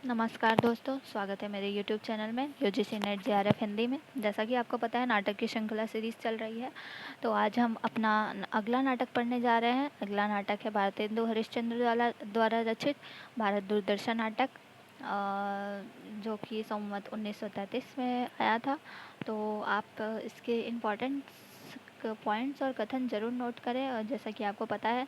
नमस्कार दोस्तों, स्वागत है मेरे YouTube चैनल में यूजीसी नेट जेआरएफ हिंदी में। जैसा कि आपको पता है, नाटक की श्रृंखला सीरीज़ चल रही है। तो आज हम अपना अगला नाटक पढ़ने जा रहे हैं। अगला नाटक है भारतेंदु हरिश्चंद्र द्वारा रचित भारत दूरदर्शन नाटक, जो कि संवत 1933 में आया था। तो आप इसके इम्पोर्टेंट पॉइंट्स और कथन ज़रूर नोट करें। और जैसा कि आपको पता है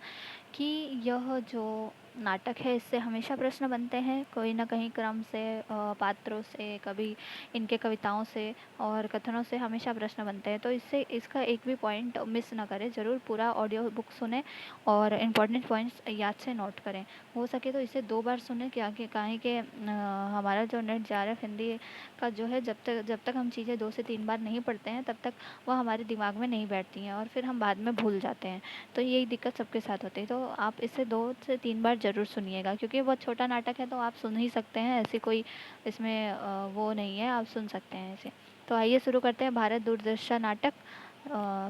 कि यह जो नाटक है, इससे हमेशा प्रश्न बनते हैं, कोई ना कहीं क्रम से, पात्रों से, कभी इनके कविताओं से और कथनों से हमेशा प्रश्न बनते हैं। तो इससे इसका एक भी पॉइंट मिस ना करें, ज़रूर पूरा ऑडियो बुक सुने और इम्पोर्टेंट पॉइंट्स याद से नोट करें। हो सके तो इसे 2 बार सुने, क्या कि काहे कि हमारा जो नेट जेआरएफ हिंदी का जो है, जब तक हम चीज़ें 2 से 3 बार नहीं पढ़ते हैं, तब तक वह हमारे दिमाग में नहीं बैठती हैं और फिर हम बाद में भूल जाते हैं। तो यही दिक्कत सबके साथ होती है। तो आप इसे 2 से 3 बार ज़रूर सुनिएगा, क्योंकि बहुत छोटा नाटक है, तो आप सुन ही सकते हैं। ऐसी कोई इसमें वो नहीं है, आप सुन सकते हैं इसे। तो आइए शुरू करते हैं। भारत दूरदर्शन नाटक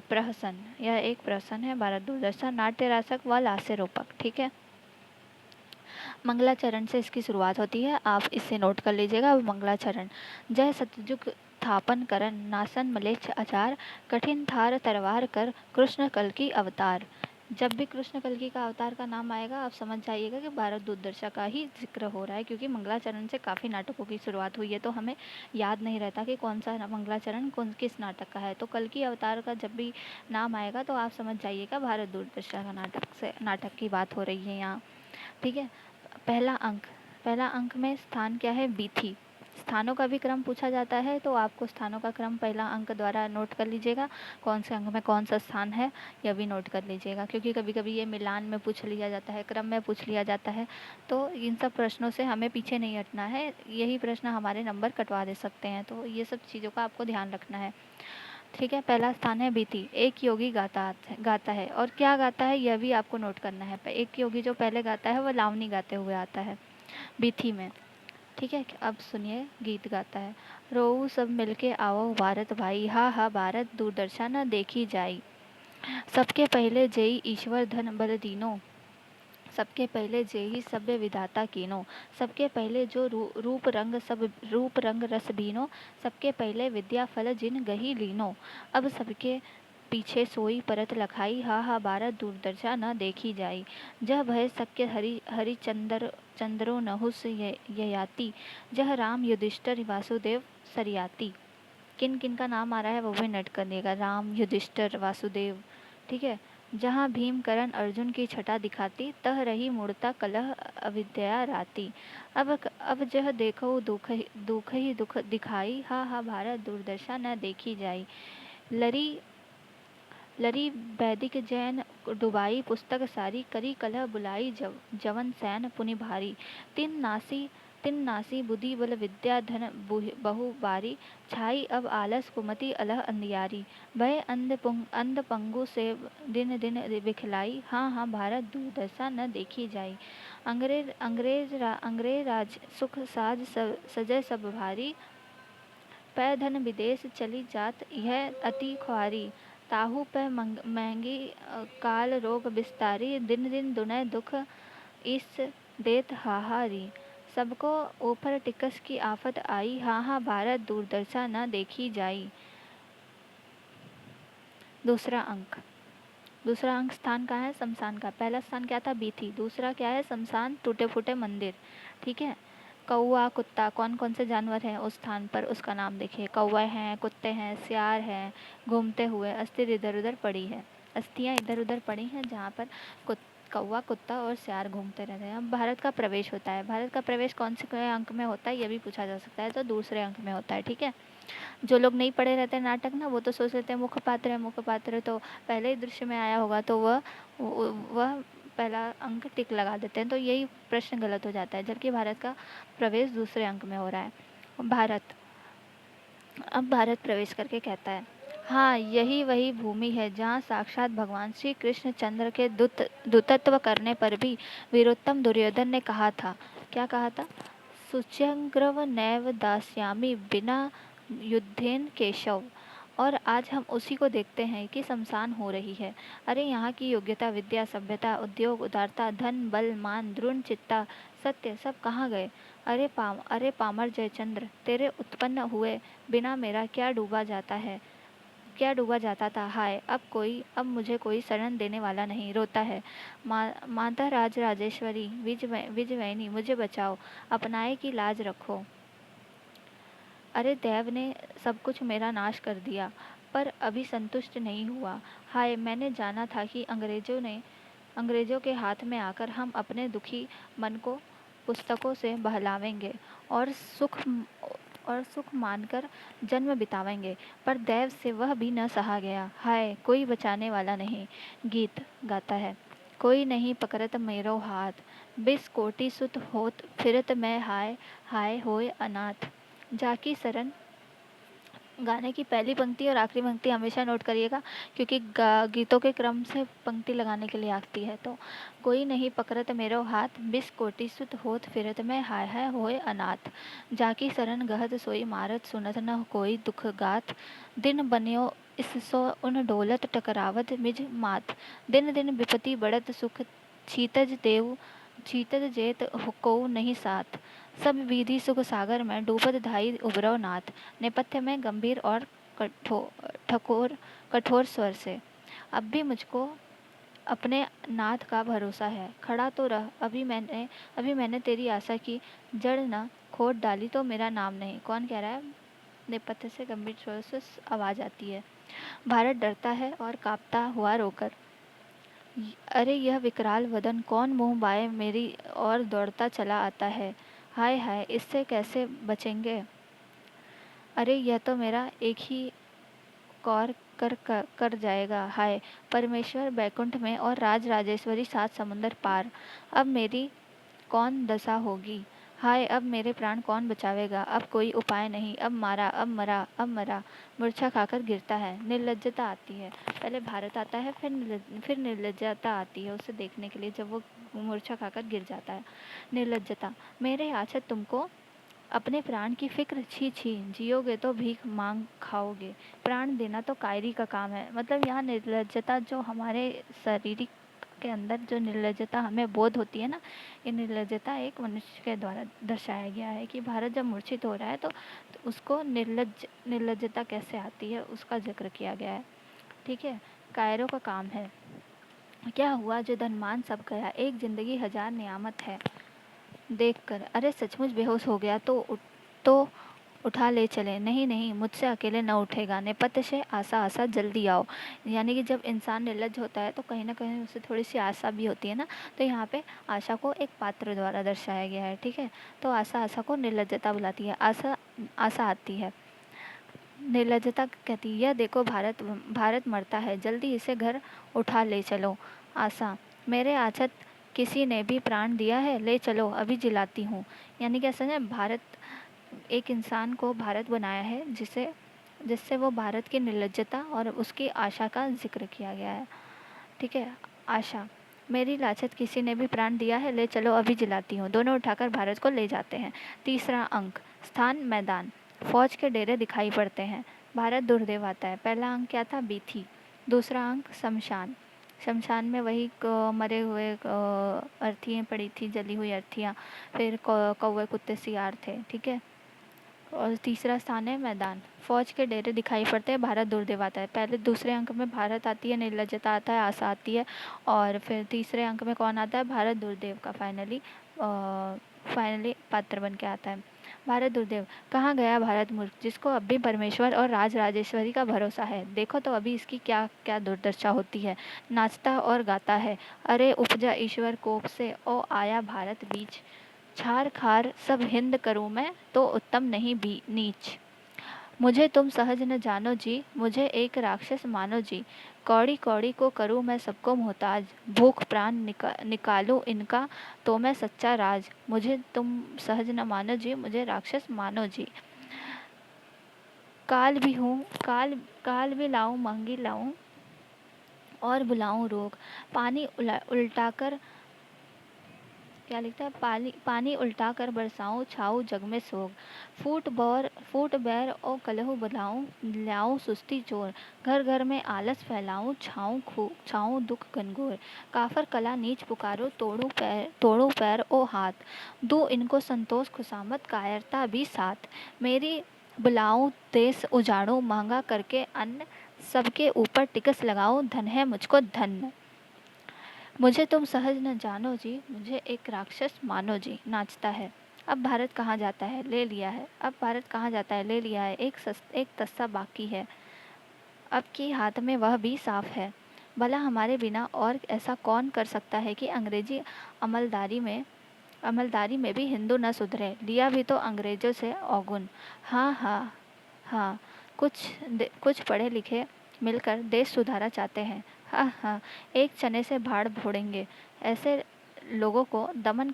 प्रहसन। यह एक प्रहसन है, भारत दूरदर्शन नाट्य रासक व लास्य रूपक। ठीक है। मंगलाचरण से इसकी शुरुआत होती है, आप इसे नोट कर लीजिएगा। मंगलाचरण। जय सतयुग थापन करन, नासन मलेच्छ आचार, कठिन थार तरवार कर, कृष्ण कल की अवतार। जब भी कृष्ण कल की का अवतार का नाम आएगा, आप समझ जाइएगा कि भारत दूरदर्शन का ही जिक्र हो रहा है, क्योंकि मंगलाचरण से काफ़ी नाटकों की शुरुआत हुई है। तो हमें याद नहीं रहता कि कौन सा मंगलाचरण किस नाटक का है। तो कल की अवतार का जब भी नाम आएगा, तो आप समझ जाइएगा भारत दूरदर्शन का नाटक की बात हो रही है यहाँ। ठीक है। पहला अंक में स्थान क्या है? बीथी। स्थानों का भी क्रम पूछा जाता है, तो आपको स्थानों का क्रम पहला अंक द्वारा नोट कर लीजिएगा। कौन से अंक में कौन सा स्थान है, यह भी नोट कर लीजिएगा, क्योंकि कभी कभी ये मिलान में पूछ लिया जाता है, क्रम में पूछ लिया जाता है। तो इन सब प्रश्नों से हमें पीछे नहीं हटना है, यही प्रश्न हमारे नंबर कटवा दे सकते हैं। तो ये सब चीज़ों का आपको ध्यान रखना है। ठीक है। पहला स्थान है बीथी। एक योगी गाता है, और क्या गाता है यह भी आपको नोट करना है। एक योगी जो पहले गाता है, वह लावनी गाते हुए आता है बीथी में। ठीक है। अब सुनिए, गीत गाता है। रोऊ सब मिलके आओ भारत भाई, हा हा भारत दूरदर्शन देखी जाई। सबके पहले जय ईश्वर धन बल दीनो, सबके पहले जेहि सभ्य विधाता कीनो। सबके पहले जो रूप रंग रस बीनो, सबके पहले विद्या फल जिन गही लीनो। अब सबके पीछे सोई परत लखाई, हा हा भारत दूरदर्शा न देखी जाई। जह भय सक्य हरि चंद्रो नहुस ययाति, जह राम युधिष्ठिर वासुदेव सरियाती। किन किन का नाम आ रहा है वो भी नोट करिएगा। राम, युधिष्ठिर, वासुदेव। ठीक है। जहाँ भीम करण अर्जुन की छटा दिखाती, तह रही मूर्ता कलह अविद्या राती। अब जह देखो दुख ही दुख दिखाई, हा हा भारत दूरदर्शा न देखी जाई। लरी लरी वैदिक जैन डुबाई पुस्तक सारी, करी कलह बुलाई जवन सैन पुनि भारी। तिन नासी बुद्धि बल विद्या धन बहु बारी, छाई अब आलस कुमति अलह अंधियारी। भय अंध पंगु से दिन दिन बिखलाई, हाँ हाँ भारत दूरदशा न देखी जाई। अंग्रेज राज सुख साज सजय सब भारी, पै धन विदेश चली जात यह अति ख्वारी। ताहू पै महंगी काल रोग विस्तारी, दिन दिन दुनय दुख इस देत हाहारी। सबको ऊपर टिकस की आफत आई, हाँ हाँ भारत दूरदर्शा न देखी जाई। दूसरा अंक स्थान का है शमशान का। पहला स्थान क्या था? बीथी। दूसरा क्या है? शमशान, टूटे फूटे मंदिर। ठीक है। कौआ, कुत्ता, कौन कौन से जानवर हैं उस स्थान पर, उसका नाम देखिए। कौआ हैं, कुत्ते हैं, सियार हैं, घूमते हुए अस्थियाँ इधर उधर पड़ी है। अस्थियाँ इधर उधर पड़ी हैं, जहाँ पर कौआ, कुत्ता और सियार घूमते रहते हैं। अब भारत का प्रवेश होता है। भारत का प्रवेश कौन से अंक में होता है, यह भी पूछा जा सकता है। तो दूसरे अंक में होता है। ठीक है। जो लोग नहीं पढ़े रहते नाटक ना, वो तो सोच लेते हैं मुख्य पात्र तो पहले ही दृश्य में आया होगा, तो वह पहला अंक टिक लगा देते हैं। तो यही प्रश्न गलत हो जाता है, जबकि भारत का प्रवेश दूसरे अंक में हो रहा है। अब भारत प्रवेश करके कहता है, हाँ यही वही भूमि है जहाँ साक्षात भगवान श्री कृष्ण चंद्र के दूतत्व करने पर भी वीरोत्तम दुर्योधन ने कहा था। क्या कहा था? सुच्यग्रव नैव दास्यामि बिना युद्धेन केशव। और आज हम उसी को देखते हैं कि शमशान हो रही है। अरे यहाँ की योग्यता, विद्या, सभ्यता, उद्योग, उदारता, धन, बल, मान, दृढ़ चित्ता, सत्य सब कहाँ गए? अरे पामर जयचंद्र, तेरे उत्पन्न हुए बिना मेरा क्या डूबा जाता था। हाय, अब मुझे कोई शरण देने वाला नहीं। रोता है। माता राज राजेश्वरी विजवैनी, मुझे बचाओ, अपनाए की लाज रखो। अरे देव ने सब कुछ मेरा नाश कर दिया, पर अभी संतुष्ट नहीं हुआ। हाय, मैंने जाना था कि अंग्रेजों के हाथ में आकर हम अपने दुखी मन को पुस्तकों से बहलावेंगे और सुख मानकर जन्म बितावेंगे, पर दैव से वह भी न सहा गया। हाय, कोई बचाने वाला नहीं। गीत गाता है। कोई नहीं पकड़त मेरो हाथ, बिस कोटि सुत होत फिरत मैं, हाय हाय होए अनाथ। जाकी सरन। गाने की पहली पंक्ति और आखिरी पंक्ति हमेशा नोट करिएगा, क्योंकि गीतों के क्रम से पंक्ति लगाने के लिए आती है। तो कोई नहीं पकड़त मेरो हाथ, बिस कोटि सुत होत फिरत मैं, हाय हाय होए अनाथ। जाकी सरन गहत सोई मारत, सुनत न कोई दुख गाथ। दिन बन्यो इससो उन डोलत, टकरावत मिज मात। दिन दिन विपति बढ़त सुख, छीतज जेत को नहीं साथ। सब विधि सुख सागर में डूबत धाई उबरव नाथ। नेपथ्य में गंभीर और ठकोर कठोर स्वर से। अब भी मुझको अपने नाथ का भरोसा है, खड़ा तो रह। अभी मैंने तेरी आशा की जड़ न खोद डाली तो मेरा नाम नहीं। कौन कह रहा है? नेपथ्य से गंभीर स्वर से आवाज आती है। भारत डरता है और कांपता हुआ रोकर। अरे यह विकराल वदन कौन मुंह बाए मेरी ओर दौड़ता चला आता है। हाय हाय, इससे कैसे बचेंगे? अरे यह तो मेरा एक ही कौर कर जाएगा। हाय, परमेश्वर बैकुंठ में और राज राजेश्वरी सात समुंदर पार। अब मेरी कौन दशा होगी? हाय, अब मेरे प्राण कौन बचावेगा? अब कोई उपाय नहीं। अब मारा, अब मरा, अब मरा। मूर्छा खाकर गिरता है। निर्लज्जता आती है। पहले भारत आता है, फिर निर्लज्जता आती है उसे देखने के लिए, जब वो मूर्छा खाकर गिर जाता है। निर्लज्जता। मेरे आछत तुमको अपने प्राण की फिक्र, छी छी, जियोगे तो भीख मांग खाओगे। प्राण देना तो कायरी का काम है। मतलब यहाँ निर्लज्जता जो हमारे शारीरिक के अंदर जो निर्लज्जता हमें बोध होती है ना, ये निर्लज्जता एक मनुष्य के द्वारा दर्शाया गया है कि भारत जब मूर्छित हो रहा है तो उसको निर्लज्जता कैसे आती है उसका जिक्र किया गया है। ठीक है। कायरों का काम है। क्या हुआ जो धनमान सब गया, एक जिंदगी हजार नियामत है। देखकर अरे सचमुच बेहोश हो गया तो उठा ले चले। नहीं नहीं, मुझसे अकेले न उठेगा। नेपथ्य से आशा आशा जल्दी आओ। यानी कि जब इंसान निर्लज होता है तो कहीं ना कहीं उसे थोड़ी सी आशा भी होती है ना, तो यहाँ पे आशा को एक पात्र द्वारा दर्शाया गया है। ठीक है। तो आशा को निर्लजता बुलाती है। आशा आती है। निर्लजता कहती है, यह देखो भारत मरता है, जल्दी इसे घर उठा ले चलो। आशा, मेरे आछत किसी ने भी प्राण दिया है, ले चलो अभी जिलाती हूँ। यानी कि असल में भारत, एक इंसान को भारत बनाया है जिससे वो भारत की निर्लज्जता और उसकी आशा का जिक्र किया गया है। ठीक है। आशा, मेरी लाछत किसी ने भी प्राण दिया है, ले चलो अभी जिलाती हूँ। दोनों उठाकर भारत को ले जाते हैं। तीसरा अंक, स्थान मैदान, फौज के डेरे दिखाई पड़ते हैं। भारत दुर्देव आता है। पहला अंक क्या था? बीथी। दूसरा अंक शमशान। शमशान में वही मरे हुए अर्थियाँ पड़ी थी, जली हुई अर्थियाँ, फिर कौवे कुत्ते सियार थे। ठीक है। और तीसरा स्थान है मैदान। फौज के डेरे दिखाई पड़ते हैं। भारत दुर्देव आता है। पहले दूसरे अंक में भारत आती है, निर्लज्जता आता है, आशा आती है, और फिर तीसरे अंक में कौन आता है? भारत दुर्देव का फाइनली पात्र बन के आता है। भारत दुर्देव। कहाँ गया भारत मूर्ख, जिसको अब भी परमेश्वर और राज राजेश्वरी का भरोसा है। देखो तो अभी इसकी क्या क्या दुर्दशा होती है। नाचता और गाता है, अरे उपजा ईश्वर कोप से, ओ आया भारत बीच। छार खार सब हिंद करूँ मैं, तो उत्तम नहीं भी नीच। मुझे तुम सहज न जानो जी, मुझे एक राक्षस मानो जी। कौड़ी कौड़ी को करूँ मैं सबको मोहताज, भूख प्राण निकालूं इनका, तो मैं सच्चा राज। मुझे तुम सहज न मानो जी, मुझे राक्षस मानो जी। काल भी हूँ, काल भी लाऊं, महंगी लाऊं और बुलाऊं रोग। पानी उल्टा कर क्या लिखता है, पानी पानी उल्टा कर बरसाऊं छाऊं जग में सोग, फूट बैर ओ कलहु बुलाऊं ल्याऊं सुस्ती चोर, घर घर में आलस फैलाऊं छाऊं दुख घनघोर, काफर कला नीच पुकारो तोड़ू पैर ओ हाथ, दूं इनको संतोष खुशामद कायरता भी साथ, मेरी बुलाऊं देश उजाड़ूं महंगा करके अन्न, सबके ऊपर टिकस लगाऊं धन है मुझको धन, मुझे तुम सहज न जानो जी मुझे एक राक्षस मानो जी। नाचता है। अब भारत कहाँ जाता है, ले लिया है। अब भारत कहाँ जाता है, ले लिया है। एक तस्सा बाकी है, अब की हाथ में वह भी साफ है। भला हमारे बिना और ऐसा कौन कर सकता है कि अंग्रेजी अमलदारी में भी हिंदू न सुधरे। लिया भी तो अंग्रेजों से अवगुण। हाँ हाँ हाँ, कुछ पढ़े लिखे मिलकर देश सुधारा चाहते हैं। हाँ हाँ, एक चने से भाड़ फोड़ेंगे। ऐसे लोगों को दमन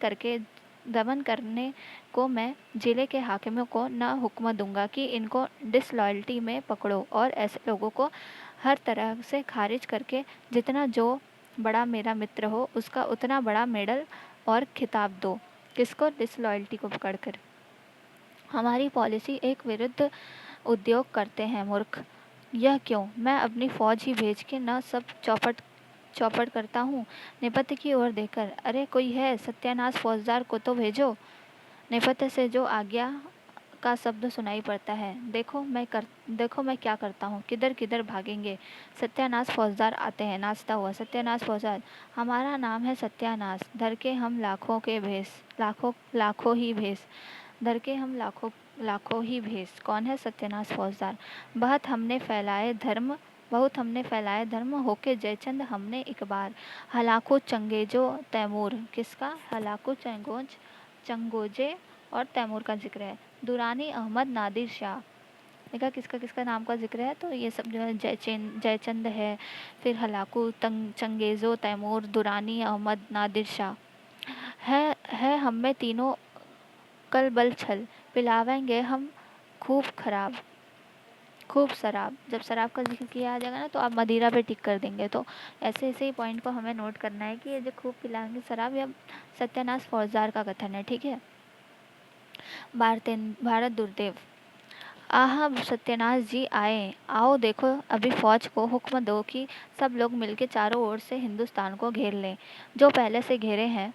करने को मैं जिले के हाकिमों को न हुक्म दूंगा कि इनको डिसलॉयल्टी में पकड़ो, और ऐसे लोगों को हर तरह से खारिज करके जितना जो बड़ा मेरा मित्र हो उसका उतना बड़ा मेडल और खिताब दो। किसको? डिसलॉयल्टी को पकड़कर। हमारी पॉलिसी एक विरुद्ध उद्योग करते हैं मूर्ख। यह क्यों? मैं अपनी फौज ही भेज के न सब चौपट करता हूँ। नेपथ्य की ओर देखकर, अरे कोई है, सत्यानाश फौजदार को तो भेजो। नेपथ्य से जो आज्ञा का शब्द सुनाई पड़ता है, देखो मैं क्या करता हूँ, किधर किधर भागेंगे। सत्यानाश फौजदार आते हैं नाचता हुआ। सत्यानाश फौजदार, हमारा नाम है सत्यानाश, धर के हम लाखों ही भेस, धर के हम लाखों ही भेस। कौन है सत्यानाश फौजदार? बहुत हमने फैलाए धर्म, होके जयचंद हमने एक बार, हलाको चंगेजो तैमूर। किसका? हलाको चंगोजे और तैमूर का जिक्र है। दुरानी अहमद नादिर शाह। देखा किसका किसका नाम का जिक्र है? तो ये सब जो है जयचंद है, फिर हलाकू चंगेजो तैमूर, दुरानी अहमद नादिर शाह। है हम में तीनों कल बल छल, पिलावेंगे हम खूब शराब। जब शराब का जिक्र किया आ जाएगा ना तो आप मदिरा पे टिक कर देंगे। तो ऐसे ऐसे ही पॉइंट को हमें नोट करना है कि ये जो खूब पिलाएंगे शराब, या सत्यानाश फौजदार का कथन है। ठीक है। भारत दुर्देव। आह सत्यानाश जी आए, आओ देखो अभी फौज को हुक्म दो कि सब लोग मिलके चारों ओर से हिंदुस्तान को घेर लें। जो पहले से घेरे हैं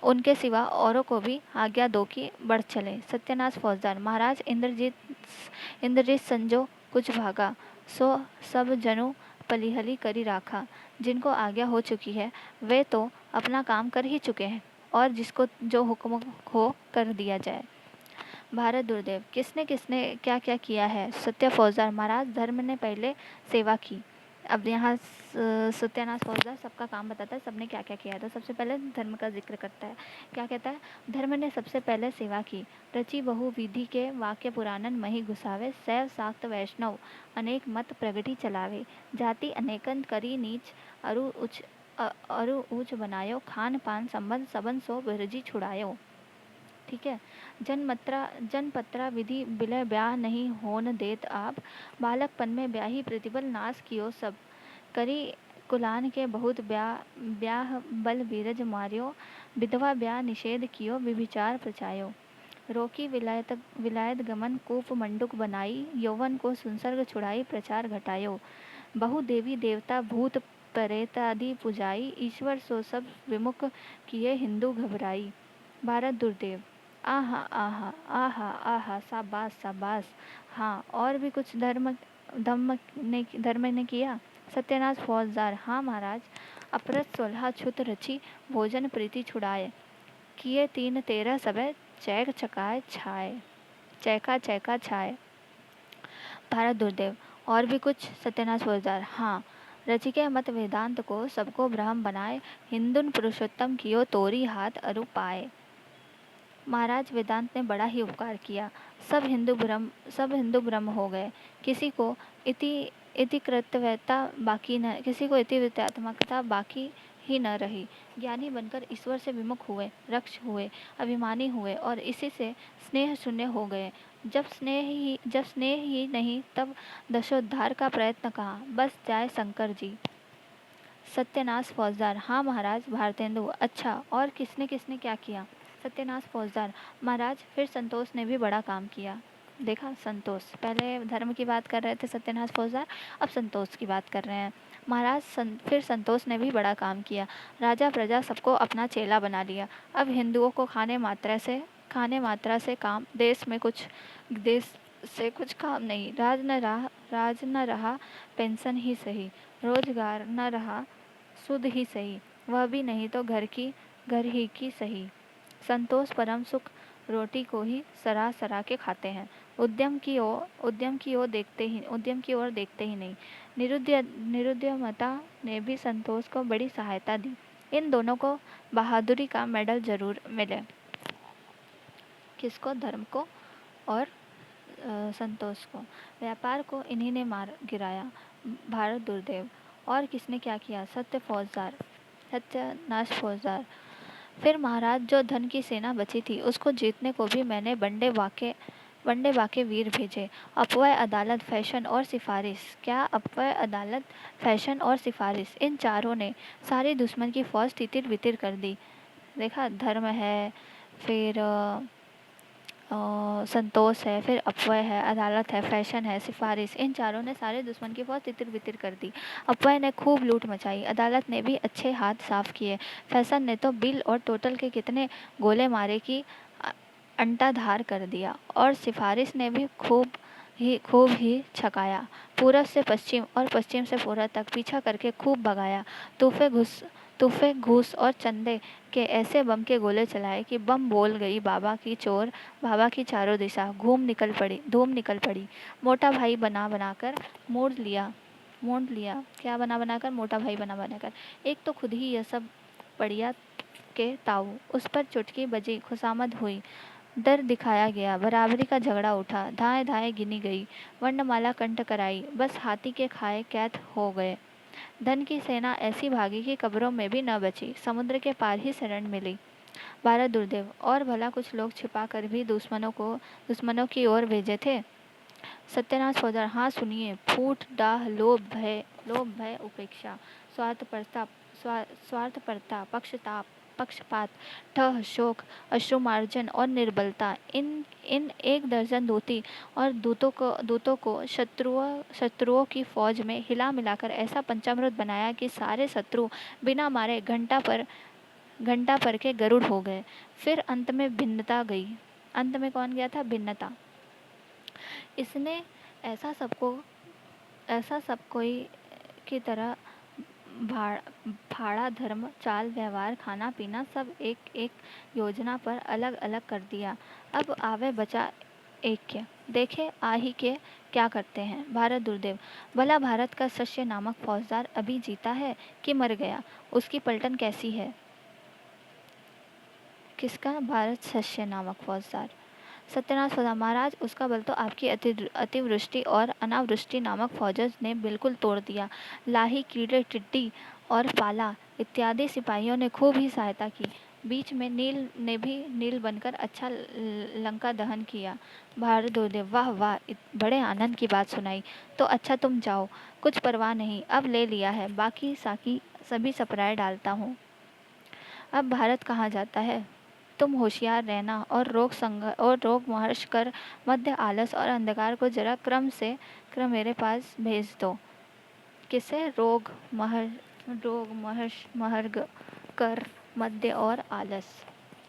उनके सिवा औरों को भी आज्ञा दो कि बढ़ चले। सत्यानाश फौजदार, महाराज इंद्रजीत संजो कुछ भागा, सो सब जनु पलिहली करी राखा। जिनको आज्ञा हो चुकी है वे तो अपना काम कर ही चुके हैं, और जिसको जो हुक्म हो कर दिया जाए। भारत दुर्देव, किसने किसने क्या क्या किया है? सत्या फौजदार, महाराज धर्म ने पहले सेवा की। अब यहाँ सत्यानाश फौजदार सबका काम बताता है, सबने क्या क्या किया था। सबसे पहले धर्म का जिक्र करता है। क्या कहता है? धर्म ने सबसे पहले सेवा की, रची बहु विधि के वाक्य पुराणन मही घुसावे, शैव शाक्त वैष्णव अनेक मत प्रगति चलावे, जाति अनेकन करी नीच अरु ऊंच बनायो, खान पान संबंध सबन सो बिरजी छुड़ायो। ठीक है। जनपत्रा विधि बिलय ब्याह नहीं होन देत आप, बालकपन में ब्याही प्रतिबल नाश कियो सब, करी कुलान के बहुत ब्याह बल बीरज मार्यो, विधवा ब्याह निषेध कियो विभिचार प्रचायो, रोकी विलायत गमन कूप मंडुक बनाई, यौवन को संसर्ग छुड़ाई प्रचार घटायो, बहु देवी देवता भूत प्रेतादि पुजाई, ईश्वर सो सब विमुख किए हिंदू घबराई। भारत दुर्देव। आहा आहा आहा आहा, शाबाश शाबाश। हाँ, और भी कुछ धर्म ने किया। सत्यानाश फौजदार, हाँ महाराज, अपरत 16 छुत रची, भोजन प्रीति छुड़ाए, किए 3-13 सबे, चैका छाए। भारत दुर्देव, और भी कुछ। सत्यानाश फौजदार, हाँ, रचिके मत वेदांत को सबको ब्रह्म बनाए, हिंदुन पुरुषोत्तम कियो तोरी हाथ अरु पाए। महाराज वेदांत ने बड़ा ही उपकार किया, सब हिंदू ब्रह्म हो गए, किसी को इतिवृत्तात्मकता बाकी ही न रही। ज्ञानी बनकर ईश्वर से विमुख हुए, रक्ष हुए, अभिमानी हुए, और इसी से स्नेह शून्य हो गए। जब स्नेह ही नहीं तब दशोद्धार का प्रयत्न कहाँ? बस जाए शंकर जी। सत्यनाश फौजदार, हाँ महाराज भारतेंदु, अच्छा और किसने किसने क्या किया? सत्यनाश फौजदार, महाराज फिर संतोष ने भी बड़ा काम किया। देखा, संतोष, पहले धर्म की बात कर रहे थे सत्यनाश फौजदार, अब संतोष की बात कर रहे हैं। महाराज फिर संतोष ने भी बड़ा काम किया। राजा प्रजा सबको अपना चेला बना लिया। अब हिंदुओं को खाने मात्रा से काम, देश से कुछ काम नहीं। राज न रहा पेंशन ही सही, रोजगार न रहा सुध ही सही, वह भी नहीं तो घर ही की सही। संतोष परम सुख रोटी को ही सरा सरा के खाते हैं। उद्यम की ओर देखते ही नहीं। निरुद्यमता ने भी संतोष को बड़ी सहायता दी। इन दोनों को बहादुरी का मेडल जरूर मिले। किसको? धर्म को और संतोष को। व्यापार को इन्हीं ने मार गिराया। भारत दुर्देव। और किसने क्या किया? सत्यनाश फौजदार। फिर महाराज, जो धन की सेना बची थी उसको जीतने को भी मैंने बंडे बाके वीर भेजे। अफवाह, अदालत, फैशन और सिफारिश। क्या अफवाह, अदालत, फैशन और सिफारिश, इन चारों ने सारी दुश्मन की फौज तितिर बितिर कर दी। देखा, धर्म है, फिर संतोष है, फिर अफवाह है, अदालत है, फैशन है, सिफारिश, इन चारों ने सारे दुश्मन की फौज तितिर बितिर कर दी। अफवाह ने खूब लूट मचाई, अदालत ने भी अच्छे हाथ साफ किए, फैशन ने तो बिल और टोटल के कितने गोले मारे की अंटाधार कर दिया, और सिफारिश ने भी खूब ही छकाया। पूरब से पश्चिम और पश्चिम से पूरब तक पीछा करके खूब भगाया। तूफे घूस और चंदे के ऐसे बम के गोले चलाए कि बम बोल गई बाबा की चोर, बाबा की चारों दिशा धूम निकल पड़ी। मोटा भाई बना बनाकर मोड़ लिया। क्या बना बनाकर? मोटा भाई बना बनाकर। एक तो खुद ही यह सब पड़िया के ताऊ, उस पर चुटकी बजी, खुशामद हुई, डर दिखाया गया, बराबरी का झगड़ा उठा, धाए धाए गिनी गई, वर्णमाला कंठ कराई, बस हाथी के खाए कैद हो गए। धन की सेना ऐसी भागी कि कब्रों में भी न बची, समुद्र के पार ही शरण मिली। भारत दुर्देव। और भला कुछ लोग छिपा कर भी दुश्मनों की ओर भेजे थे। सत्यनाश फौजदार, हाँ सुनिए। फूट, डाह, लोभ भय उपेक्षा, स्वार्थपरता, पक्षपात, ठह, शोक, अश्रुमार्जन और निर्बलता, इन 1 दर्जन दूतों को शत्रुओं की फौज में हिला मिलाकर ऐसा पंचामृत बनाया कि सारे शत्रु बिना मारे घंटा पर के गरुड़ हो गए। फिर अंत में भिन्नता गई। अंत में कौन गया था? भिन्नता। इसने ऐसा सब कोई की तरह भाड़ा, धर्म, चाल, व्यवहार, खाना पीना सब एक एक योजना पर अलग अलग कर दिया। अब आवे बचा ऐक्य, देखे आही के क्या करते हैं। भारत दुर्देव। भला भारत का शस्य नामक फौजदार अभी जीता है कि मर गया? उसकी पलटन कैसी है? किसका? भारत शस्य नामक फौजदार। सत्यनाश फौजदार, महाराज उसका बल तो आपकी अतिवृष्टि और अनावृष्टि नामक फौजों ने बिल्कुल तोड़ दिया। लाही, कीड़े, टिड्डी और पाला इत्यादि सिपाहियों ने खूब ही सहायता की। बीच में नील ने भी नील बनकर अच्छा लंका दहन किया। भारत दुर्देव। वाह वाह, बड़े आनंद की बात सुनाई। तो अच्छा तुम जाओ, कुछ परवाह नहीं, अब ले लिया है, बाकी साकी सभी सपराए डालता हूँ। अब भारत कहाँ जाता है? तुम होशियार रहना और रोग महर्ष कर मध्य आलस और अंधकार को जरा क्रम मेरे पास भेज दो। किसे? महर्ष कर मध्य और आलस,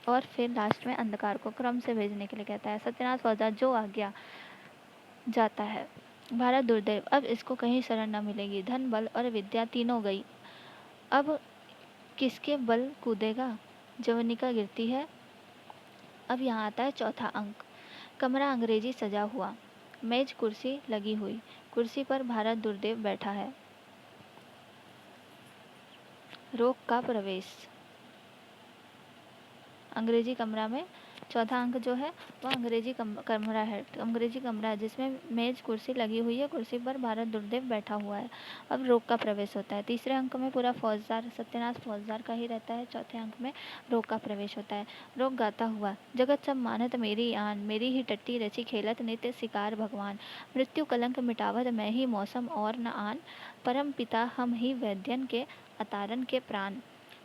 और फिर लास्ट में अंधकार को क्रम से भेजने के लिए कहता है। सत्यनाथ फौजदार, जो आज्ञा। जाता है। भारत दुर्दैव। अब इसको कहीं शरण न मिलेगी। धन, बल और विद्या तीनों गई। अब किसके बल कूदेगा? जवनिका गिरती है। अब यहाँ आता है चौथा अंक। कमरा अंग्रेजी सजा हुआ, मेज कुर्सी लगी हुई, कुर्सी पर भारत दुर्देव बैठा है। रोग का प्रवेश। अंग्रेजी कमरा में चौथा अंक जो है वह कमरा है जिसमें मेज कुर्सी लगी हुई है, कुर्सी पर भारत दुर्देव बैठा हुआ है। अब रोग का प्रवेश होता है। तीसरे अंक में पूरा फौजदार सत्यनाथ फौजदार का ही रहता है। चौथे अंक में रोग का प्रवेश होता है। रोग गाता हुआ, जगत सब मानत मेरी आन, मेरी ही टट्टी रची खेलत नित्य शिकार भगवान, मृत्यु कलंक मिटावत मैं ही मौसम और न आन, परम पिता हम ही वैद्यन के अतारन के प्राण।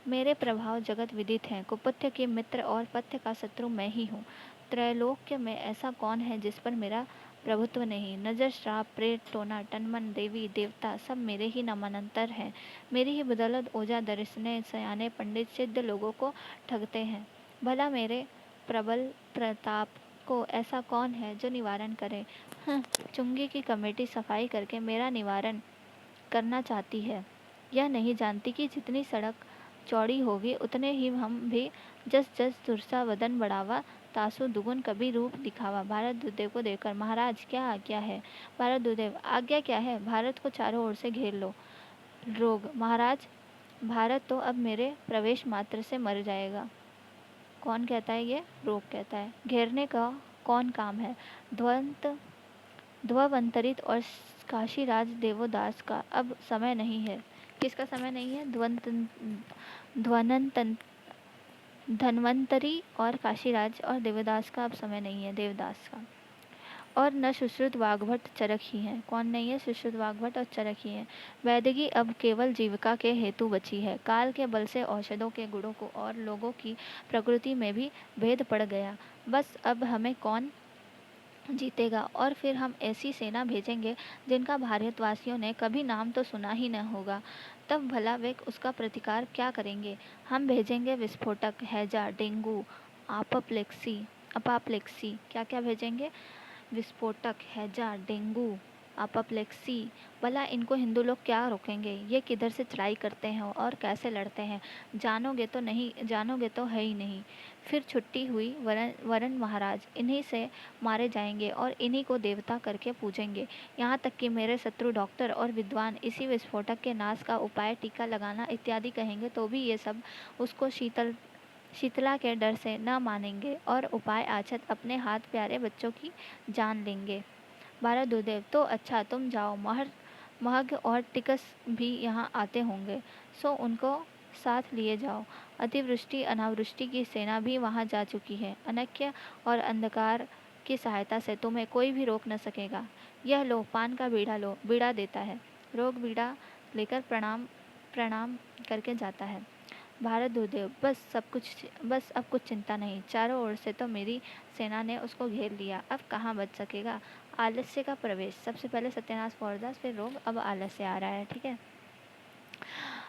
मेरे प्रभाव जगत विदित हैं, कुपथ्य के मित्र और पथ्य का शत्रु मैं ही हूँ। त्रैलोक्य में ऐसा कौन है जिस पर मेरा प्रभुत्व नहीं। नजर, श्राप, प्रेत, टोना, टनमन, देवी देवता सब मेरे ही नामांतर हैं। मेरी ही बदौलत ओझा दरिशने सयाने पंडित सिद्ध लोगों को ठगते हैं। भला मेरे प्रबल प्रताप को ऐसा कौन है जो निवारण करे। चुंगी की कमेटी सफाई करके मेरा निवारण करना चाहती है। यह नहीं जानती कि जितनी सड़क चौड़ी होगी उतने ही हम भी जस जस तुरसा वदन बढ़ावा तासु दुगुन कभी रूप दिखावा। भारत दुर्देव को देखकर महाराज क्या आज्ञा है। भारत दुर्देव आज्ञा क्या है, भारत को चारों ओर से घेर लो। रोग महाराज भारत तो अब मेरे प्रवेश मात्र से मर जाएगा। कौन कहता है ये? रोग कहता है। घेरने का कौन काम है? ध्ववंतरित और काशीराज देवोदास का अब समय नहीं है। किसका समय नहीं है? ध्वनंतन धन्वंतरी और काशीराज और देवदास का अब समय नहीं है, देवदास का। और न सुश्रुत वाग्भट चरक ही हैं। कौन नहीं है? सुश्रुत वाग्भट और चरक ही हैं। वैदिकी अब केवल जीविका के हेतु बची है। काल के बल से औषधों के गुणों को और लोगों की प्रकृति में भी भेद पड़ गया। बस अब हमें कौन जीतेगा। और फिर हम ऐसी सेना भेजेंगे जिनका भारतवासियों ने कभी नाम तो सुना ही न होगा। तब भला वे उसका प्रतिकार क्या करेंगे। हम भेजेंगे विस्फोटक, हैजा, डेंगू, अपाप्लेक्सी। क्या क्या भेजेंगे? विस्फोटक, हैजा, डेंगू, अपाप्लेक्सी। भला इनको हिंदू लोग क्या रोकेंगे। ये किधर से चढ़ाई करते हैं और कैसे लड़ते हैं जानोगे तो है ही नहीं। फिर छुट्टी हुई वरन महाराज इन्हीं से मारे जाएंगे और इन्हीं को देवता करके पूजेंगे। यहाँ तक कि मेरे शत्रु डॉक्टर और विद्वान इसी विस्फोटक के नाश का उपाय टीका लगाना इत्यादि कहेंगे तो भी ये सब उसको शीतला के डर से न मानेंगे और उपाय आछत अपने हाथ प्यारे बच्चों की जान लेंगे। भारत दुर्देव तो अच्छा तुम जाओ। महग और टिकस भी यहाँ आते होंगे, सो उनको साथ लिए जाओ। अतिवृष्टि अनावृष्टि की सेना भी वहाँ जा चुकी है। अनक्य और अंधकार की सहायता से तुम्हें कोई भी रोक न सकेगा। यह लो पान का बीड़ा लो। बीड़ा देता है। रोग बीड़ा लेकर प्रणाम प्रणाम करके जाता है। भारत दुर्देव बस अब कुछ चिंता नहीं। चारों ओर से तो मेरी सेना ने उसको घेर लिया। अब कहाँ बच सकेगा। आलस्य का प्रवेश। सबसे पहले सत्यानाश फौरदास, फिर रोग, अब आलस्य आ रहा है। ठीक है।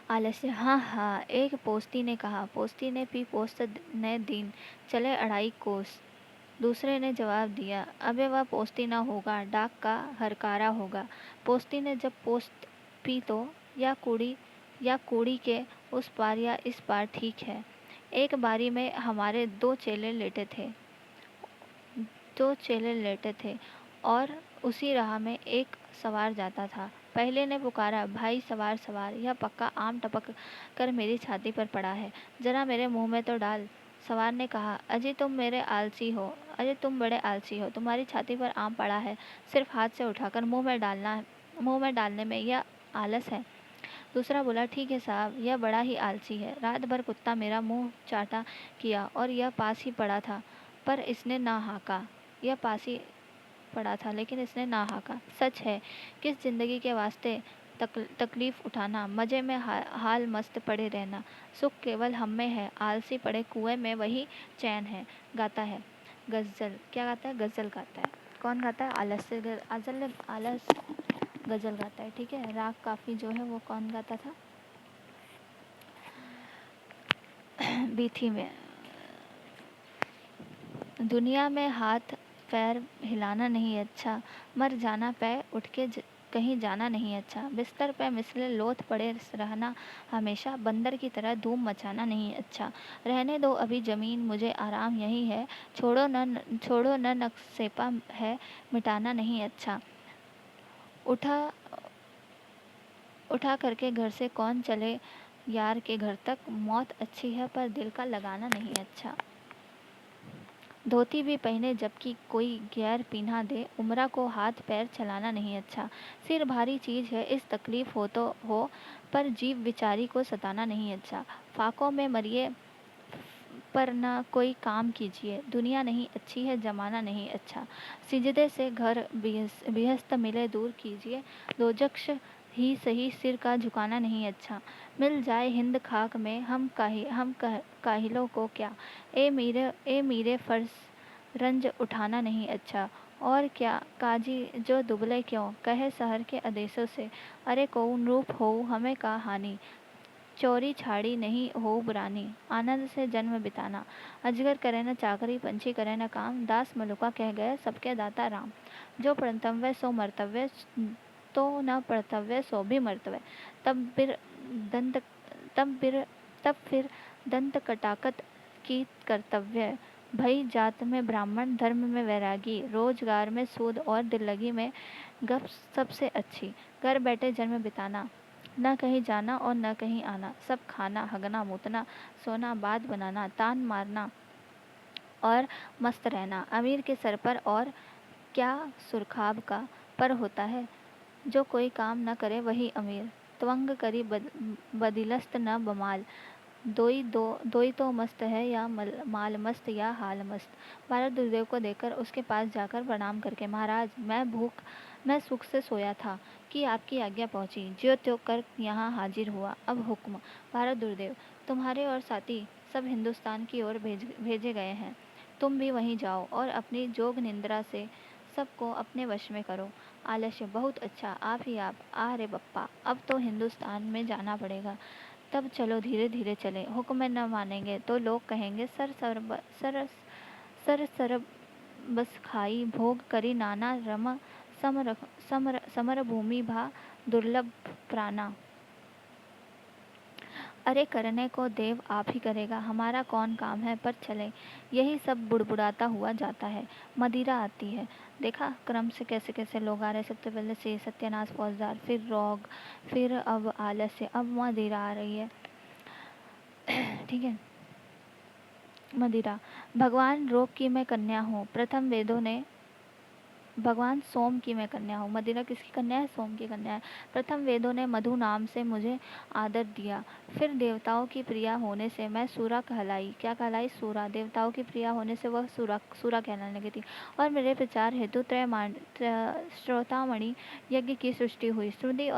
आलस्य। हाँ हाँ, एक पोस्ती ने कहा। पोस्ती ने पी पोस्त ने दीन चले 2.5 कोस। दूसरे ने जवाब दिया, अबे वह पोस्ती न होगा, डाक का हरकारा होगा। पोस्ती ने जब पोस्त पी तो या कूड़ी के उस पार या इस पार ठीक है। एक बारी में हमारे दो चेले लेटे थे और उसी राह में एक सवार जाता था। पहले ने पुकारा, भाई सवार सवार, यह पक्का आम टपक कर मेरी छाती पर पड़ा है, जरा मेरे मुंह में तो डाल। सवार ने कहा, अजय तुम बड़े आलसी हो। तुम्हारी छाती पर आम पड़ा है, सिर्फ हाथ से उठाकर मुंह में डालने में यह आलस है। दूसरा बोला, ठीक है साहब, यह बड़ा ही आलसी है। रात भर कुत्ता मेरा मुंह चाटा किया और यह पास ही पड़ा था, पर इसने ना हाका। यह पास ही पड़ा था लेकिन इसने ना हाका। सच है, किस जिंदगी के वास्ते तकलीफ उठाना, मजे में हाल मस्त पड़े रहना। सुख केवल हम में है, आलसी पड़े कुएं में वही चैन है। गाता है गजल। क्या गाता है? गजल गाता है। कौन गाता है? आलस गजल गाता है। ठीक है। राग काफी जो है वो कौन गाता था? बीथी में। दुनिया में हाथ पैर हिलाना नहीं अच्छा, मर जाना पैर उठ के कहीं जाना नहीं अच्छा। बिस्तर पे मिसले लोथ पड़े रहना हमेशा, बंदर की तरह धूम मचाना नहीं अच्छा। रहने दो अभी जमीन, मुझे आराम यही है। छोड़ो न नक्सेपा है, मिटाना नहीं अच्छा। उठा करके घर से कौन चले यार के घर तक। मौत अच्छी है पर दिल का लगाना नहीं अच्छा। धोती भी पहने जबकि कोई गैर पीना दे, उमरा को हाथ पैर चलाना नहीं अच्छा। सिर भारी चीज है, इस तकलीफ हो तो हो, पर जीव बिचारी को सताना नहीं अच्छा। फाकों में मरिए पर न कोई काम कीजिए, दुनिया नहीं अच्छी है, जमाना नहीं अच्छा। सिजदे से घर बिहस्त मिले दूर कीजिए, दोजख्श ही सही सिर का झुकाना नहीं अच्छा। मिल जाए हिंद खाक में काहिलों को क्या। ए मीरे फर्ज रंज उठाना नहीं अच्छा। और क्या काजी जो दुबले क्यों कहे शहर के आदेशों से। अरे कौन रूप हो हमें का हानि। चोरी छाड़ी नहीं हो बुरानी। आनंद से जन्म बिताना। अजगर करे न चाकरी पंछी करे न काम। दास मलुका कह गए सबके दाता राम। जो पढ़तव्य सो मर्तव्य तो न पढ़तव्य सो भी मर्तव्य। तब फिर दंत तब फिर तब फिर दंत कटाकत की कर्तव्य। भई जात में ब्राह्मण धर्म में वैरागी। रोजगार में सूद और दिल्लगी में गप सबसे अच्छी। घर बैठे जन्म बिताना। न कहीं जाना और न कहीं आना। सब खाना हगना मूतना सोना बात बनाना तान मारना और मस्त रहना। अमीर के सर पर और क्या सुरखाब का पर होता है। जो कोई काम न करे वही अमीर। त्वंग करी बदिलस्त न बमाल। दोई तो मस्त है या माल मस्त या हाल मस्त। भारत दुर्देव को देखकर उसके पास जाकर प्रणाम करके महाराज मैं सुख से सोया था कि आपकी आज्ञा पहुंची। ज्यों त्यों कर यहाँ हाजिर हुआ। अब हुक्म। भारत दुर्देव तुम्हारे और साथी सब हिंदुस्तान की ओर भेजे गए हैं। तुम भी वहीं जाओ और अपनी जोग निंद्रा से सबको अपने वश में करो। आलस्य बहुत अच्छा आप आ रे बप्पा अब तो हिंदुस्तान में जाना पड़ेगा। तब चलो धीरे धीरे चले। हुक्म न मानेंगे तो लोग कहेंगे सर बस खाई भोग करी नाना रम समर भूमि भा दुर्लभ प्राणा। अरे करने को देव आप ही करेगा हमारा कौन काम है पर चले। यही सब बुड़बुड़ाता हुआ जाता है। मदिरा आती है। देखा क्रम से कैसे कैसे लोग आ रहे। सबसे पहले से सत्यानाश फौजदार फिर रोग फिर अब आलस्य अब मदिरा आ रही है। ठीक है। मदिरा। भगवान रोग की मैं कन्या हूँ। प्रथम वेदों ने भगवान सोम की मैं कन्या हूँ। मदिरा किसकी कन्या है? सोम की कन्या है। प्रथम वेदों ने मधु नाम से मुझे आदर दिया। फिर देवताओं की प्रिया होने से मैं सूरा कहलाई। क्या कहलाई? सूरा। देवताओं की प्रिया होने से वह सूरा कहलाने लगी थी। और मेरे प्रचार हेतु श्रोतामणि यज्ञ की सृष्टि हुई। स्मृति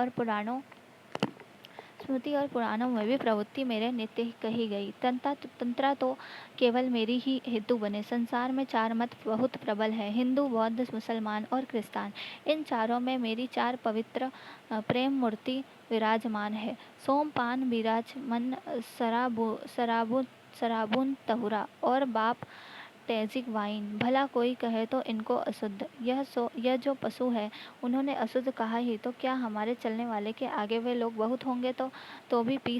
और पुराणों में भी प्रवृत्ति मेरे नित्य ही कही गई। तंत्रा तो केवल मेरी ही हेतु बने। संसार में चार मत बहुत प्रबल है। हिंदू बौद्ध मुसलमान और क्रिस्तान। इन चारों में मेरी चार पवित्र प्रेम मूर्ति विराजमान है। सोमपान विराजमन सराबुन तहुरा और बाप तेजिक वाइन। भला कोई कहे तो इनको अशुद्ध। यह जो पशु है उन्होंने अशुद्ध कहा ही तो क्या हमारे चलने वाले के आगे वे लोग बहुत होंगे तो भी पी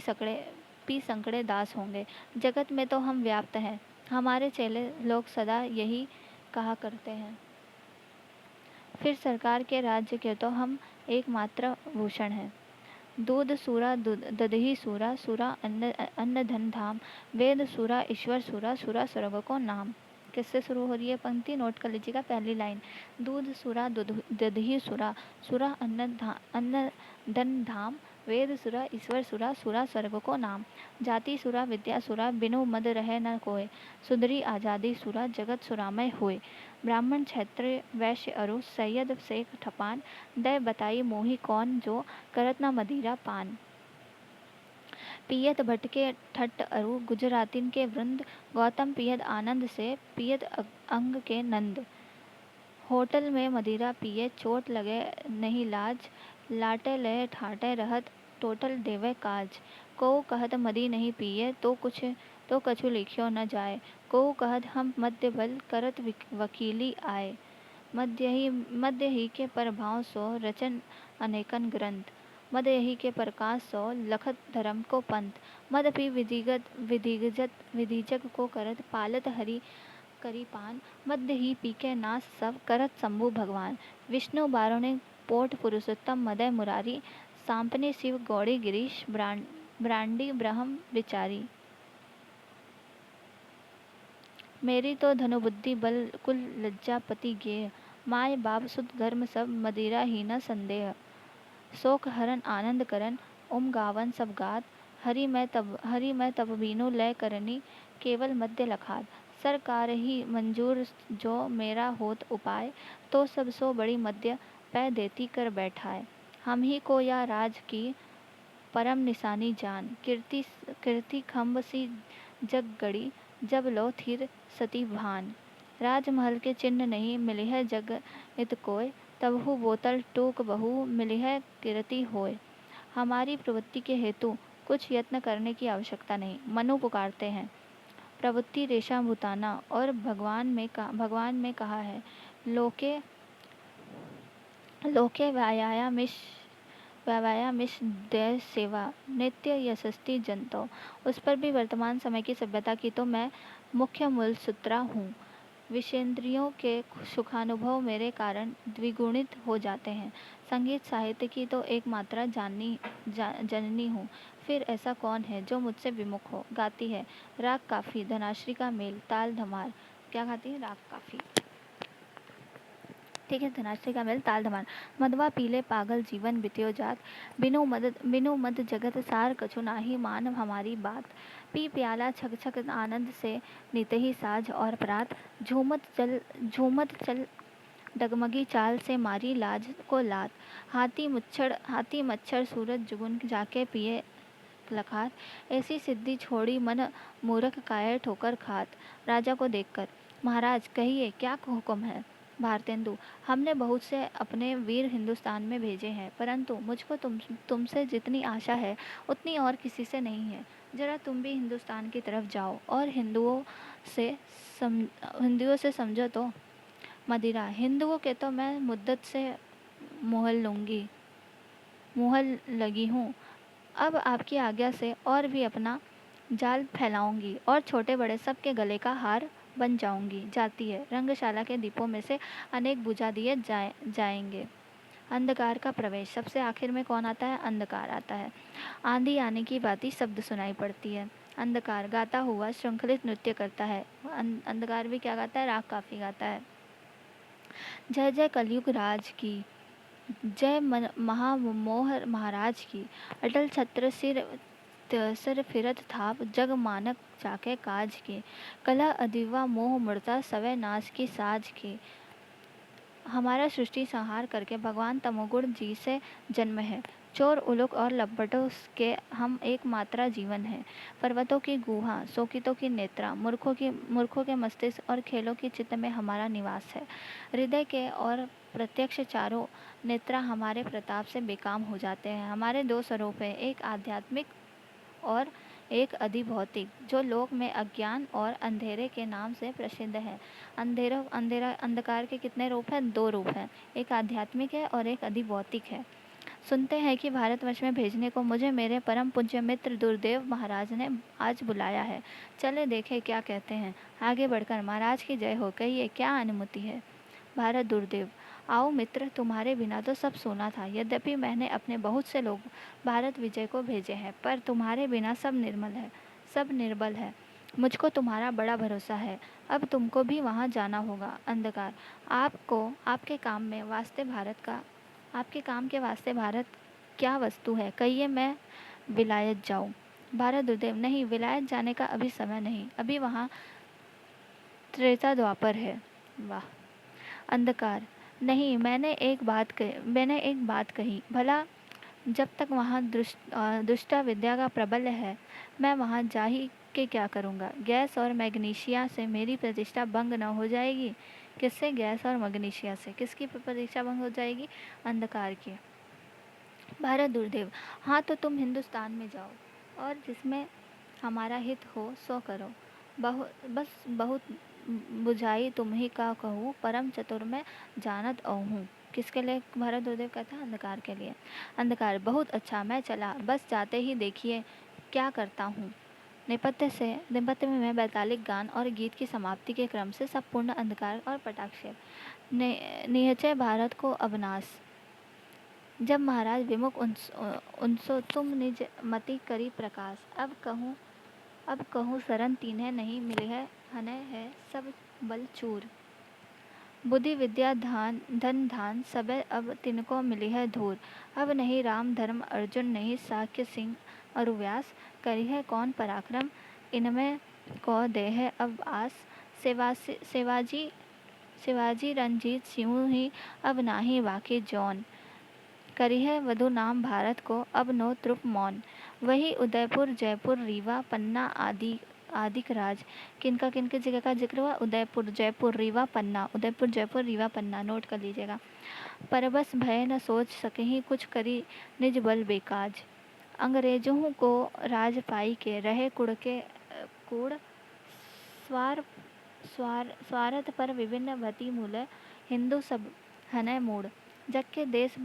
संकड़े दास होंगे। जगत में तो हम व्याप्त हैं। हमारे चेले लोग सदा यही कहा करते हैं। फिर सरकार के राज्य के तो हम एकमात्र भूषण हैं। दूध सूरा दधही सूरा सूरा अन्न धन धाम। वेद सूरा ईश्वर सूरा सूरा स्वर्ग को नाम। किससे शुरू हो रही है पंक्ति? नोट कर लीजिएगा पहली लाइन। दूध सुरा दधही सुरा सुरा अन्न धन धाम। वेद सुरा ईश्वर सुरा सुरा स्वर्ग को नाम। जाति सुरा विद्या सुरा बिनु मद रहे न कोय। सुधरी आजादी सुरा जगत सुरामय होय। ब्राह्मण क्षत्रिय वैश्य अरु सैयद शेख ठपान। दय बताई मोही कौन जो करत न मदिरा पान। पियत भटके ठट्ट अरु गुजरातिन के वृंद। गौतम पियत आनंद से पियत अंग के नंद। होटल में मदिरा पिए चोट लगे नहीं लाज। लाटे लय ठाटे रहत टोटल देवे काज। को कहत मदी नहीं पिए तो कछु लिखियो न जाए। को कहत हम मध्य बल करत वकीली आए। मध्य ही के प्रभाव सो रचन अनेकन ग्रंथ। मद यही के प्रकाश सो लखत धर्म को पंथ। मद पी विधिजक को करत पालत हरि करी पान। मध्य ही पी के नाश सब करत शंभु भगवान। विष्णु बारोने पोट पुरुषोत्तम मदय मुरारी। सांपने शिव गौड़ी गिरीश ब्रांडी ब्रह्म विचारी। मेरी तो धनुबुद्धि बल कुल लज्जा पति गेय। माय बाप सुध धर्म सब मदिरा ही न संदेह। शोक हरन आनंद करन उम गावन सब गात। हरि मैं तब बीनु लय करनी केवल मध्य लखात। सरकार ही मंजूर जो मेरा होत उपाय। तो सब सो बड़ी मध्य पै देती कर बैठाए। हम ही को या राज की परम निशानी जान। कीर्ति कीर्ति खम्भ सी जग गड़ी, जब लो थिर सती भान। राजमहल के चिन्ह नहीं मिली है जग इत कोय, तबहु बोतल टूक बहु मिली है कीर्ति होय। हमारी प्रवृत्ति के हेतु कुछ यत्न करने की आवश्यकता नहीं। मनु पुकारते हैं, प्रवृत्ति रेशा भूताना, और भगवान में कहा है, लोके लोके व्यायामिश देय सेवा नित्य यशस्ती जनतो। उस पर भी वर्तमान समय की सभ्यता की तो मैं मुख्य मूल सूत्रा हूँ। विषेंद्रियों के सुखानुभव मेरे कारण द्विगुणित हो जाते हैं। संगीत साहित्य की तो एक मात्रा जननी हूँ। फिर ऐसा कौन है जो मुझसे विमुख हो। गाती है, राग काफी धनाश्री का मेल ताल धमाल। क्या गाती है? राग काफी, ठीक है, धनाश्री का मेल ताल धमाल। मदवा पीले पागल जीवन बित्यो जात, बिनु मद जगत सार कछु नाही मान हमारी बात। पी प्याला छक छक आनंद से नीते ही साझ और प्रात, झूमत चल डगमगी चाल से मारी लाज को लात। हाथी मच्छर सूरज जुगुन जाके पिए लखात, ऐसी सिद्धि छोड़ी मन मूरख कायर ठोकर खात। राजा को देखकर, महाराज कहिए क्या हुक्म है। भारतेंदु, हमने बहुत से अपने वीर हिंदुस्तान में भेजे हैं, परंतु मुझको तुमसे जितनी आशा है उतनी और किसी से नहीं है। जरा तुम भी हिंदुस्तान की तरफ जाओ और हिंदुओं से समझो तो। मदिरा, हिंदुओं के तो मैं मुद्दत से मुहल लगी हूँ। अब आपकी आज्ञा से और भी अपना जाल फैलाऊंगी और छोटे बड़े सबके गले का हार बन जाऊंगी। जाती है, रंगशाला के दीपों में से अनेक बुझा दिए जाएंगे। अंधकार का प्रवेश। सबसे आखिर में कौन आता है? अंधकार आता है। आंधी आने की बाती शब्द सुनाई पड़ती है। अंधकार गाता हुआ श्रृंखलित नृत्य करता है। अंधकार भी क्या गाता है? राग काफी गाता है। जय जय कलयुग राज की, जय महामोह महाराज की। अटल छत्र सिर फिरत थाप, जग मानक जाके काज के। कला अधिवा मोह मृता, सवै नाश की साज के। हमारा सृष्टि संहार करके भगवान तमोगुण जी से जन्म है। चोर उलूक और लपटों के हम एक मात्रा जीवन है। पर्वतों की गुहा, शोकितों की नेत्रा, मूर्खों के मस्तिष्क और खेलों की चित्त में हमारा निवास है। हृदय के और प्रत्यक्ष चारों नेत्रा हमारे प्रताप से बेकाम हो जाते हैं। हमारे दो स्वरूप है, एक आध्यात्मिक और एक अधिभौतिक, जो लोक में अज्ञान और अंधेरे के नाम से प्रसिद्ध है। अंधकार के कितने रूप हैं? दो रूप हैं, एक आध्यात्मिक है और एक अधिभौतिक है। सुनते हैं कि भारतवर्ष में भेजने को मुझे मेरे परम पूज्य मित्र दुर्देव महाराज ने आज बुलाया है। चले देखे क्या कहते हैं। आगे बढ़कर महाराज की जय हो, कहिए क्या अनुमति है। भारत दुर्देव, आओ मित्र, तुम्हारे बिना तो सब सोना था। यद्यपि मैंने अपने बहुत से लोग भारत विजय को भेजे हैं, पर तुम्हारे बिना सब निर्बल है। मुझको तुम्हारा बड़ा भरोसा है। अब तुमको भी वहाँ जाना होगा। अंधकार, आपके काम के वास्ते भारत क्या वस्तु है, कहिए मैं विलायत जाऊँ। भारत दुर्देव, नहीं, विलायत जाने का अभी समय नहीं, अभी वहाँ त्रेता द्वापर है। वाह। अंधकार, नहीं, मैंने एक बात कही, भला जब तक वहाँ दुष्टा विद्या का प्रबल है, मैं वहाँ जा ही के क्या करूँगा। गैस और मैग्नीशिया से मेरी प्रतिष्ठा भंग न हो जाएगी। किससे? गैस और मैग्नीशिया से। किसकी प्रतिष्ठा भंग हो जाएगी? अंधकार की। भारत दुर्देव, हाँ तो तुम हिंदुस्तान में जाओ और जिसमें हमारा हित हो सो करो। बहुत बुझाई तुम ही का कहूँ, परम चतुर मैं जानत हूँ। किसके लिए भारत दुर्देव कहता है? अंधकार के लिए। अंधकार, बहुत अच्छा, मैं चला, बस जाते ही देखिए क्या करता हूँ। नेपथ्य में मैं बैतालिक गान और गीत की समाप्ति के क्रम से सब पूर्ण अंधकार और पटाक्षेप। निहचय भारत को अवनाश। जब महाराज विमुख उनसो तुम निज मति करी प्रकाश। अब कहूँ शरण तीन्हें नहीं मिले है, हने है सब बल चूर। बुद्धि विद्या धन धान सबे अब तिनको मिली है धूर। अब नहीं राम धर्म अर्जुन, नहीं साक्य सिंह अरु व्यास। करी है कौन पराक्रम, इनमें को दे है अब आस। शिवाजी रणजीत सिंह ही अब नाही बाकी जौन। करी है वधु नाम भारत को अब नो त्रुप मौन। वही उदयपुर जयपुर रीवा पन्ना आदि आदिक राज। किनका किनके जगह का जिक्र हुआ? उदयपुर जयपुर रीवा पन्ना, उदयपुर जयपुर रीवा पन्ना, नोट कर लीजिएगा। पर बस भय न सोच सके ही कुछ करी निज बल बेकाज। अंग्रेजों को राज पाई के रहे कूड़ स्वार स्वार्थ पर विभिन्न भति मूल। हिंदू सब हनय मूड। जग के देश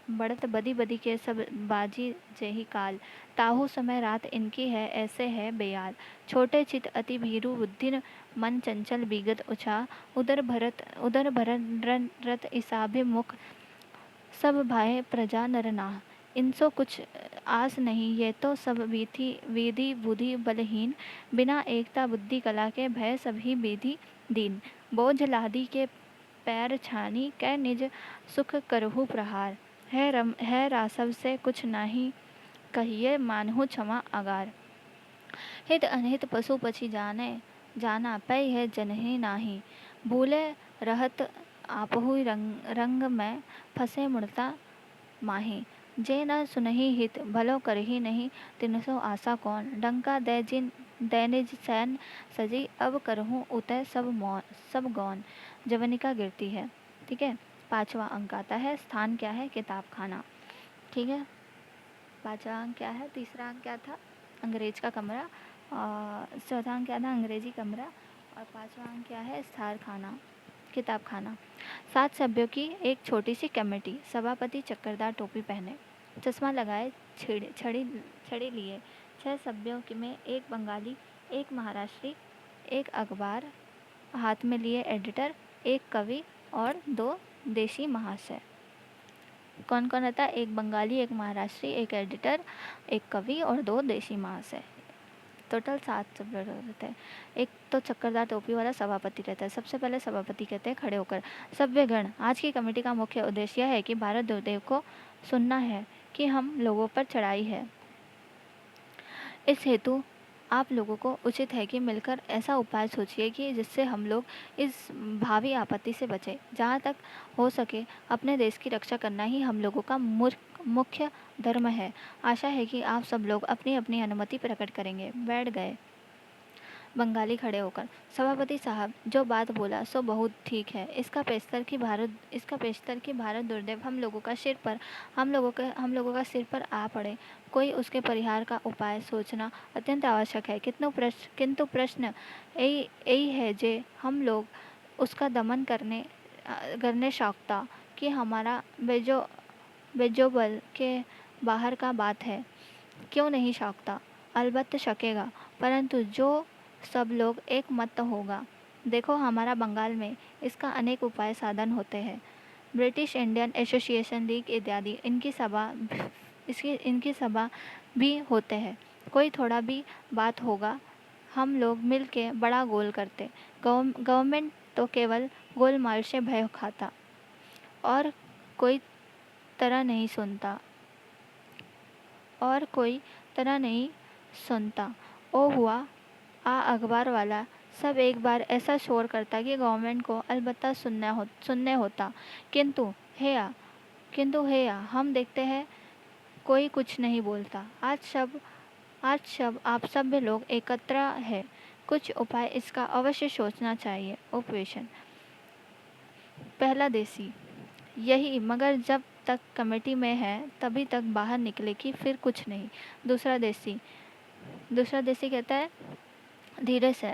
बढ़त बदी बदी के सब बाजी जेहि काल। ताहू समय रात इनकी है ऐसे है बेयाल। छोटे चित अति भीरु बुद्धि मन चंचल बीगत उछा। उदर भरत रत ईसाभिमुख सब भाए प्रजा नर नाह। इनसो कुछ आस नहीं ये तो सब विधि बुद्धि बलहीन। बिना एकता बुद्धि कला के भय सभी विधि दीन। बोझ लादी के पैर छानी कै निज सुख करहु प्रहार। है रासव से कुछ नाही कहिए मानहु क्षमा आगार। हित अनहित पशु पक्षी जाना पै है जनहि नाही। भूले रहत आपहु रंग में फंसे मुड़ता माही। जे न सुनहि हित भलो करहि नहीं तिनसो आशा कौन। डंका दे निज सैन सजी अब करहूँ उतय सब गौन। जवनिका गिरती है। ठीक है, 5वां अंक आता है। स्थान क्या है? किताब खाना। ठीक है, 5वां अंक क्या है? तीसरा अंक क्या था? अंग्रेज का कमरा। और चौथा अंक क्या था? अंग्रेजी कमरा। और 5वां अंक क्या है? स्थान खाना, किताब खाना। 7 सभ्यों की एक छोटी सी कमेटी। सभापति चक्करदार टोपी पहने, चश्मा लगाए, छड़ी लिए। 6 सभ्यों में एक बंगाली, एक महाराष्ट्री, एक अखबार हाथ में लिए एडिटर, एक कवि और 2 देशी महाशय। कौन कौन रहता है? एक बंगाली, एक महाराष्ट्री, एक एडिटर, एक कवि और 2 देशी महाशय। टोटल 7 सभ्य रहते हैं। एक तो चक्करदार टोपी वाला सभापति रहता है। सबसे पहले सभापति कहते हैं खड़े होकर, सभ्यगण, आज की कमेटी का मुख्य उद्देश्य यह है कि भारत दुर्देव को सुनना है कि हम लोगों पर चढ़ाई है। इस हेतु आप लोगों को उचित है कि मिलकर ऐसा उपाय सोचिए कि जिससे हम लोग इस भावी आपत्ति से बचें। जहाँ तक हो सके अपने देश की रक्षा करना ही हम लोगों का मुख्य धर्म है। आशा है कि आप सब लोग अपनी अपनी अनुमति प्रकट करेंगे। बैठ गए बंगाली खड़े होकर। सभापति साहब, जो बात बोला सो बहुत ठीक है। इसका पेशतर कि भारत दुर्देव हम लोगों का सिर पर आ पड़े, कोई उसके परिहार का उपाय सोचना अत्यंत आवश्यक है। किंतु प्रश्न यही है जे हम लोग उसका दमन करने शौकता कि हमारा बेजोबल के बाहर का बात है। क्यों नहीं शौकता? अलबत्त शकेगा, परंतु जो सब लोग एक मत होगा। देखो हमारा बंगाल में इसका अनेक उपाय साधन होते हैं। ब्रिटिश इंडियन एसोसिएशन लीग इत्यादि इनकी सभा भी होते हैं। कोई थोड़ा भी बात होगा हम लोग मिल के बड़ा गोल करते। गवर्नमेंट तो केवल गोलमाल से भय खाता और कोई तरह नहीं सुनता। ओ हुआ आ अखबार वाला सब एक बार ऐसा शोर करता कि गवर्नमेंट को अलबत्ता सुनने होता। किंतु हेया हम देखते हैं कोई कुछ नहीं बोलता। आज सब आप सभी लोग एकत्र है। कुछ उपाय इसका अवश्य सोचना चाहिए। उपवेशन। पहला देसी, यही, मगर जब तक कमेटी में है तभी तक बाहर निकले कि फिर कुछ नहीं। दूसरा देसी कहता है, धीरे से।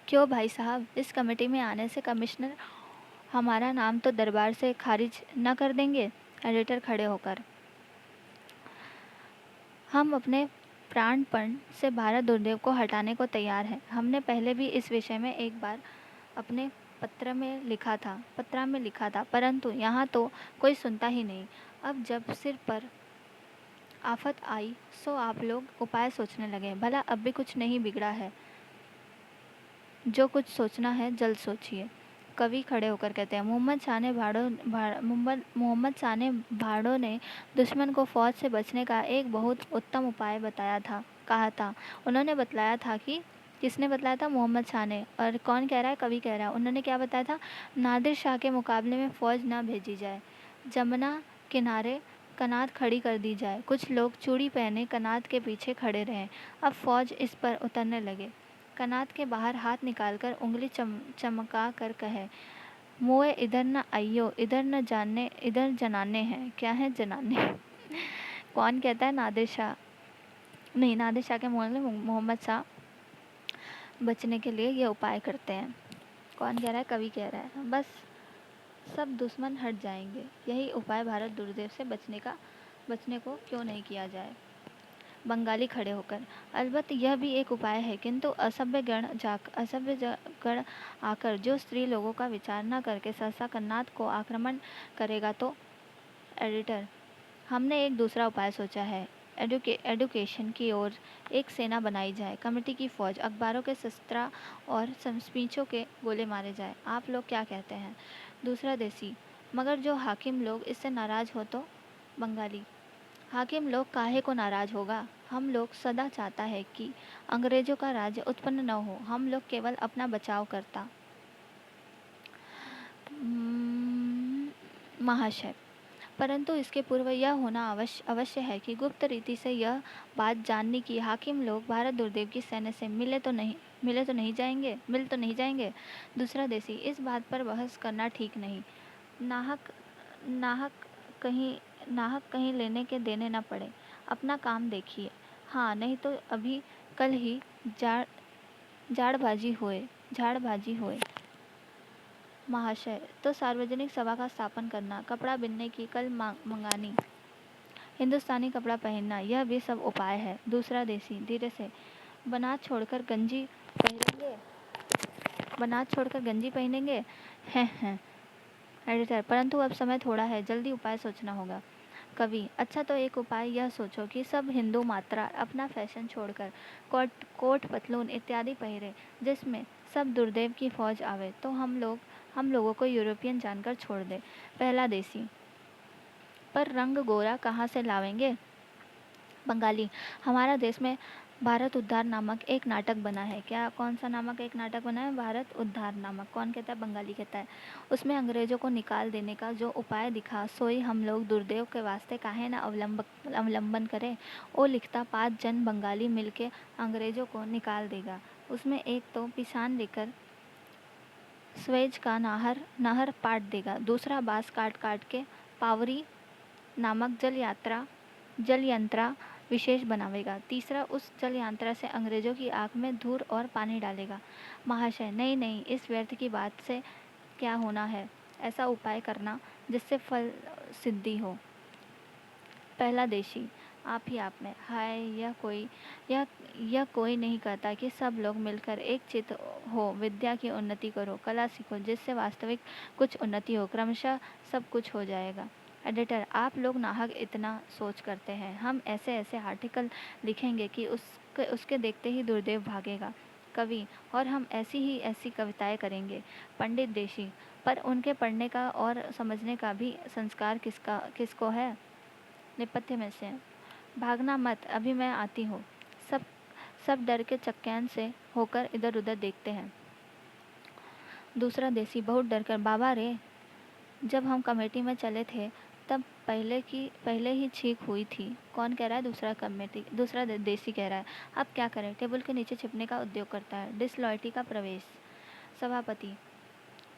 क्यों भाई साहब, इस कमेटी में आने से कमिश्नर हमारा नाम तो दरबार से खारिज न कर देंगे? एडिटर खड़े होकर, हम अपने प्राणपण से भारत दुर्देव को हटाने को तैयार हैं। हमने पहले भी इस विषय में एक बार अपने पत्र में लिखा था, परंतु यहाँ तो कोई सुनता ही नहीं। अब जब सिर पर आफत आई सो आप लोग उपाय सोचने लगे। भला अब भी कुछ नहीं बिगड़ा है। जो कुछ सोचना है जल्द सोचिए। कवि खड़े होकर कहते हैं, मोहम्मद शाह ने भाड़ों ने दुश्मन को फौज से बचने का एक बहुत उत्तम उपाय कहा था। उन्होंने बतलाया था कि किसने बतलाया था? मोहम्मद शाह ने। और कौन कह रहा है? कवि कह रहा है। उन्होंने क्या बताया था? नादिर शाह के मुकाबले में फ़ौज ना भेजी जाए। जमुना किनारे कनात खड़ी कर दी जाए। कुछ लोग चूड़ी पहने कनात के पीछे खड़े रहे। अब फौज इस पर उतरने लगे। कनात के बाहर हाथ निकालकर उंगली चमका कर कहे, मुए इधर न आइयो, इधर न जाने, इधर जनाने हैं। क्या है जनाने? कौन कहता है? नादिर शाह। नहीं, नादिर शाह के मोहम्मद शाह बचने के लिए ये उपाय करते हैं। कौन कह रहा है? कवि कह रहा है। बस सब दुश्मन हट जाएंगे। यही उपाय भारत दुर्देव से बचने को क्यों नहीं किया जाए? बंगाली खड़े होकर, अलबत्त यह भी एक उपाय है, किंतु असभ्य गण आकर जो स्त्री लोगों का विचार न करके सहसा कन्नात को आक्रमण करेगा तो? एडिटर, हमने एक दूसरा उपाय सोचा है। एडुकेशन की ओर एक सेना बनाई जाए, कमेटी की फौज, अखबारों के शस्त्रा और स्पीचों के गोले मारे जाए। आप लोग क्या कहते हैं? दूसरा देसी, मगर जो हाकिम लोग इससे नाराज हो तो? बंगाली, हाकिम लोग काहे को नाराज होगा? हम लोग सदा चाहता है कि अंग्रेजों का राज्य उत्पन्न न हो। हम लोग केवल अपना बचाव करता। महाशय, परंतु इसके पूर्व यह होना अवश्य है कि गुप्त रीति से यह बात जाननी कि हाकिम लोग भारत दुर्देव की सेना से मिल तो नहीं जाएंगे। दूसरा देसी, इस बात पर बहस करना ठीक नहीं। नाहक नाहक कहीं लेने के देने न पड़े। अपना काम देखिए। हाँ, नहीं तो अभी कल ही झाड़बाजी होए। महाशय, तो सार्वजनिक सभा का स्थापन करना, कपड़ा बिनने की कल मंगानी, हिंदुस्तानी कपड़ा पहनना, यह भी सब उपाय है। दूसरा देसी धीरे से, बनात छोड़कर गंजी पहनेंगे। हैं। एडिटर, परंतु अब समय थोड़ा है, जल्दी उपाय सोचना होगा। कवि, अच्छा तो एक उपाय यह सोचो कि सब हिंदू मात्रा अपना फैशन छोड़कर कोट पतलून इत्यादि पहरे, जिसमें सब दुर्देव की फौज आवे, तो हम लोगों को यूरोपियन जानकर छोड़ दे। पहला देसी, पर रंग गोरा कहाँ से लावेंगे? बंगाली, हमारा देश में भारत उद्धार नामक एक नाटक बना है। क्या? कौन सा नामक एक नाटक बना है? भारत उद्धार नामक। कौन कहता है? बंगाली कहता है। उसमें अंग्रेजों को निकाल देने का जो उपाय दिखा, सोई हम लोग दुर्देव के वास्ते काहे ना अवलंबन करें। वो लिखता 5 जन बंगाली मिलके अंग्रेजों को निकाल देगा। उसमें एक तो पिसान लेकर स्वेज का नहर पाट देगा, दूसरा बांस काट के पावरी नामक जल यंत्रा विशेष बनावेगा, तीसरा उस जल यंत्रा से अंग्रेजों की आंख में धूर और पानी डालेगा। महाशय, नहीं, इस व्यर्थ की बात से क्या होना है? ऐसा उपाय करना जिससे फल सिद्धि हो। पहला देशी, आप ही आप में। हाय, यह कोई नहीं कहता कि सब लोग मिलकर एक चित्त हो, विद्या की उन्नति करो, कला सीखो, जिससे वास्तविक कुछ उन्नति हो, क्रमशः सब कुछ हो जाएगा। एडिटर, आप लोग नाहक इतना सोच करते हैं। हम ऐसे आर्टिकल लिखेंगे कि उसके देखते ही दुर्देव भागेगा। कवि, और हम ऐसी कविताएं करेंगे। पंडित देशी, पर उनके पढ़ने का और समझने का भी संस्कार किसको है? नेपथ्य में से, भागना मत, अभी मैं आती हूँ। सब डर के चक्कैन से होकर इधर उधर देखते हैं। दूसरा देसी बहुत डर कर, बाबा रे, जब हम कमेटी में चले थे तब पहले ही छींक हुई थी। कौन कह रहा है? दूसरा देसी कह रहा है। अब क्या करें? टेबल के नीचे छिपने का उद्योग करता है। डिसलॉयल्टी का प्रवेश। सभापति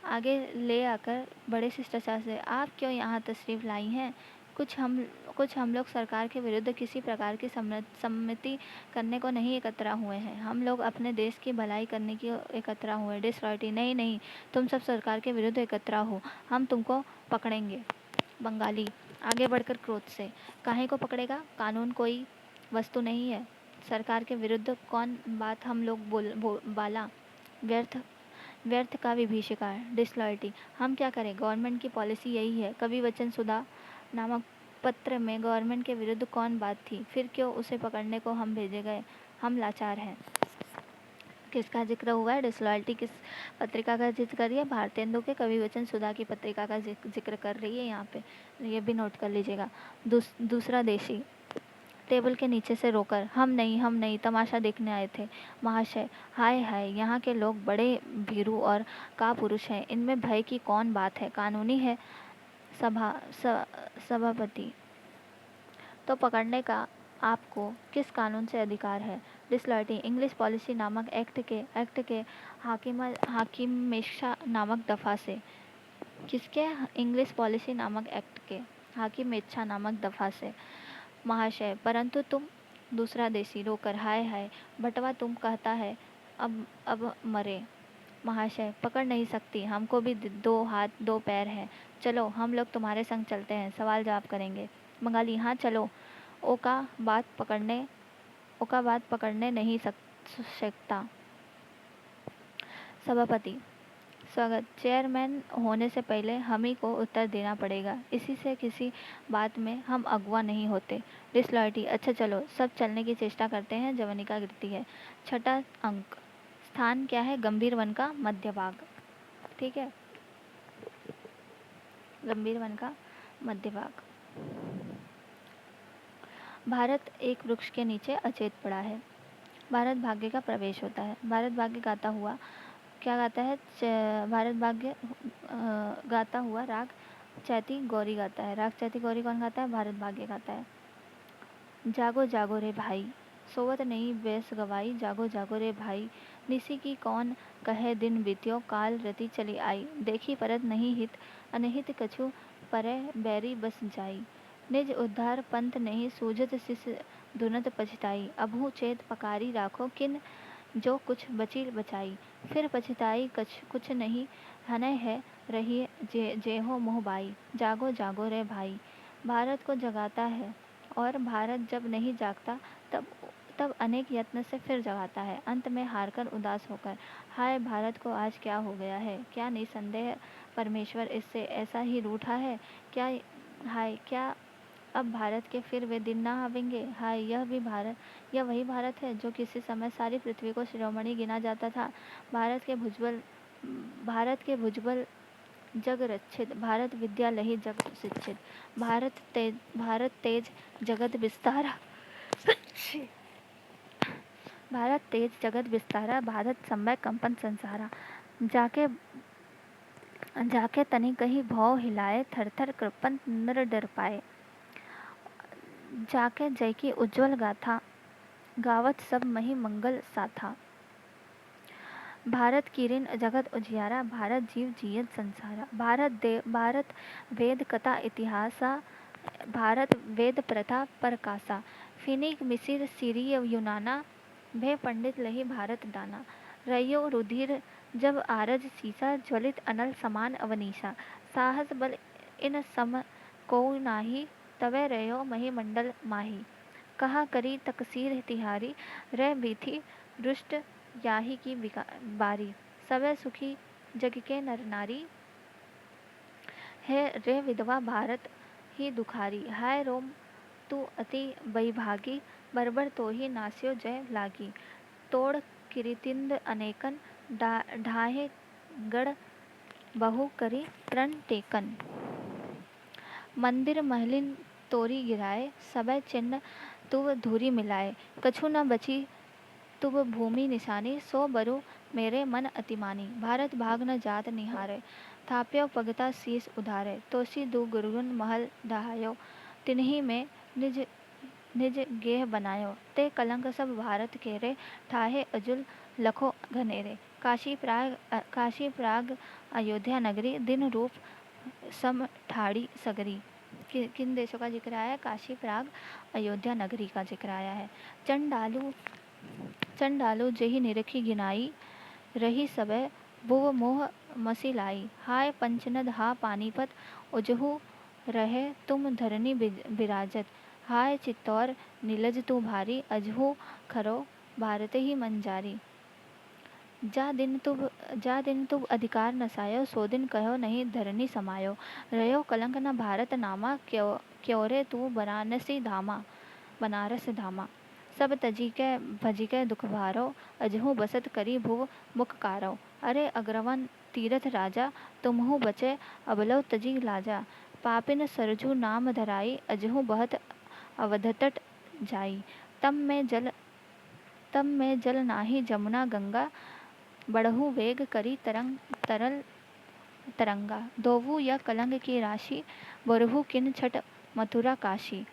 आगे ले आकर बड़े शिष्टाचार से, आप क्यों यहाँ तशरीफ लाई हैं? कुछ हम लोग सरकार के विरुद्ध किसी प्रकार की सम्मति करने को नहीं एकत्रा हुए हैं। हम लोग अपने देश की भलाई करने की एकत्रा हुए। डिसलॉयल्टी, नहीं, तुम सब सरकार के विरुद्ध एकत्रा हो, हम तुमको पकड़ेंगे। बंगाली आगे बढ़कर क्रोध से, काहे को पकड़ेगा? कानून कोई वस्तु नहीं है। सरकार के विरुद्ध कौन बात हम लोग बाला? व्यर्थ का विभीषिका। डिसलॉयल्टी, हम क्या करें? गवर्नमेंट की पॉलिसी यही है। कवि वचन सुधा नामक पत्र में गवर्नमेंट के विरुद्ध कौन बात थी? फिर क्यों उसे पकड़ने को हम भेजे गए? हम लाचार हैं। किसका जिक्र हुआ है? डिसलॉयल्टी किस पत्रिका का जिक्र कर रही है? भारतेंदु के कवि वचन सुधा की पत्रिका का जिक्र कर रही है यहाँ पे, ये भी नोट कर लीजिएगा। दूसरा देशी टेबल के नीचे से रोकर, हम नहीं, तमाशा देखने आए थे। महाशय, हाय, यहाँ के लोग बड़े भीरू और कापुरुष हैं, इनमें भय की कौन बात है? कानूनी है। सभापति, तो पकड़ने का आपको किस कानून से अधिकार है? डिसलॉयल्टी, इंग्लिश पॉलिसी नामक एक्ट के हाकिमेशा नामक दफ़ा से। किसके? इंग्लिश पॉलिसी नामक एक्ट के हाकिमेच्छा नामक दफ़ा से। महाशय, परंतु तुम दूसरा देशी रोकर, हाय हाय बटवा तुम कहता है अब मरे। महाशय, पकड़ नहीं सकती, हमको भी 2 हाथ 2 पैर हैं। चलो हम लोग तुम्हारे संग चलते हैं, सवाल जवाब करेंगे। बंगाली, हाँ चलो। ओका बात पकड़ने नहीं सकता। सभापति, स्वागत। चेयरमैन होने से पहले हम ही को उत्तर देना पड़ेगा, इसी से किसी बात में हम अगुआ नहीं होते। डिसलॉयल्टी, अच्छा चलो, सब चलने की चेष्टा करते हैं, जवनिका गिरती है। छठा अंक, स्थान क्या है? गंभीर वन का मध्य भाग। ठीक है, गंभीर वन का मध्य भाग। भारत एक वृक्ष के नीचे अचेत पड़ा है। भारत भाग्य का प्रवेश होता है। भारत भाग्य गाता हुआ क्या गाता है? भारत भाग्य गाता हुआ राग चैती गौरी गाता है। राग चैती गौरी कौन गाता है? भारत भाग्य गाता है। जागो जागो रे भाई, सोवत नहीं बेस गवाई, जागो जागो रे भाई, निसी की कौन कहे दिन बीत्यो, काल रति चली आई, देखी परत नहीं हित, अनहित कछु परे बैरी बस जाई, निज उद्धार पंथ नहीं सूझत सिस धुनत पछताई, अभू चेत पकारी राखो किन जो कुछ बची बचाई, फिर पछताई कुछ नहीं हनय है रही जेहो मोहबाई, जागो जागो रे भाई। भारत को जगाता है और भारत जब नहीं जागता तब अनेक यत्न से फिर जगाता है, अंत में हारकर उदास होकर, हाय भारत को आज क्या हो गया है? क्या निसंदेह परमेश्वर इससे ऐसा ही रूठा है? क्या अब भारत के फिर वे दिन ना आवेंगे? हाय, यह वही भारत है जो किसी समय सारी पृथ्वी को शिरोमणि गिना जाता था। भारत के भुजबल जग रक्षित, भारत विद्या लही जग शिक्षित, भारत तेज जगत विस्तारा भारत तेज जगत विस्तारा, भारत सम्य कंपन संसारा, जाके तनि कहीं भौ हिलाए, थर थर कृपन नर डर पाए, जाके जय की उज्ज्वल गाथा गावत सब मही मंगल साथा, भारत किरिन जगत उजियारा, भारत जीव जियत संसारा, भारत वेद कथा इतिहासा, भारत वेद प्रथा परकासा, फिनिक मिसिर सीरिय यूनाना, भे पंडित लही भारत दाना, रयो रुधिर जब आरज सीसा, ज्वलित अनल समान अवनीशा, साहस बल इन सम को नाही, तवे रयो महीमंडल माही, कहा करी तकसीर तिहारी, रह बीथी रुष्ट याही की बारी, सबे सुखी जग के नर नारी, है रे विधवा भारत ही दुखारी, हाय रोम तू अति बैभागी, बरबर तो ही नास्यो जय लागी, तोड़ किरीतिंद अनेकन, ढाहे गढ़ बहु करी प्रण टेकन, मंदिर महलिन तोरी गिराए, सबे चिन्ह तुव धूरी मिलाए, कछु न बची तुब भूमि निशानी, सो बरु मेरे मन अतिमानी, भारत भाग न जात निहारे, थाप्यो पगता शीस उधारे, तोसी दु गुरुगुन महल ढहायो, तिन्ही में निज गेह बनायो, ते कलंक सब भारत केरे, ठाहे अजुल लखो घनेरे, काशी प्राग अयोध्या नगरी, दिन रूप सम ठाड़ी सगरी। किन देशों का जिक्र आया है? काशी प्राग अयोध्या नगरी का जिक्र आया है। चंडालू जेहि निरखी गिनाई, रही सबे भुव मोह मसिलाई, हाय पंचनद हा पानीपत, उजहू रहे तुम धरनी बिराजत, हाय चित्तौर नीलज तू भारी, अजहू खरो भारत ही मंजारी, जा दिन तुब अधिकार नसायो, सो दिन कहो नहीं धरनी समायो, रयो कलंक न भारत नामा, क्योरे तू बनारस धामा, सब तजी के भजी के दुख भारो, अजहू बसत करी भुव मुख कारो, अरे अग्रवन तीरथ राजा, तुमहु बचे अबलव तजी लाजा, पापिन सरजू नाम धराई, अजहू बहत अवधतट जाई, तम में जल नाही जमुना गंगा, बढ़हु वेग करी तरल तरंगा। दोवु या कलंग की राशि, बरहु किन छठ मथुरा काशी।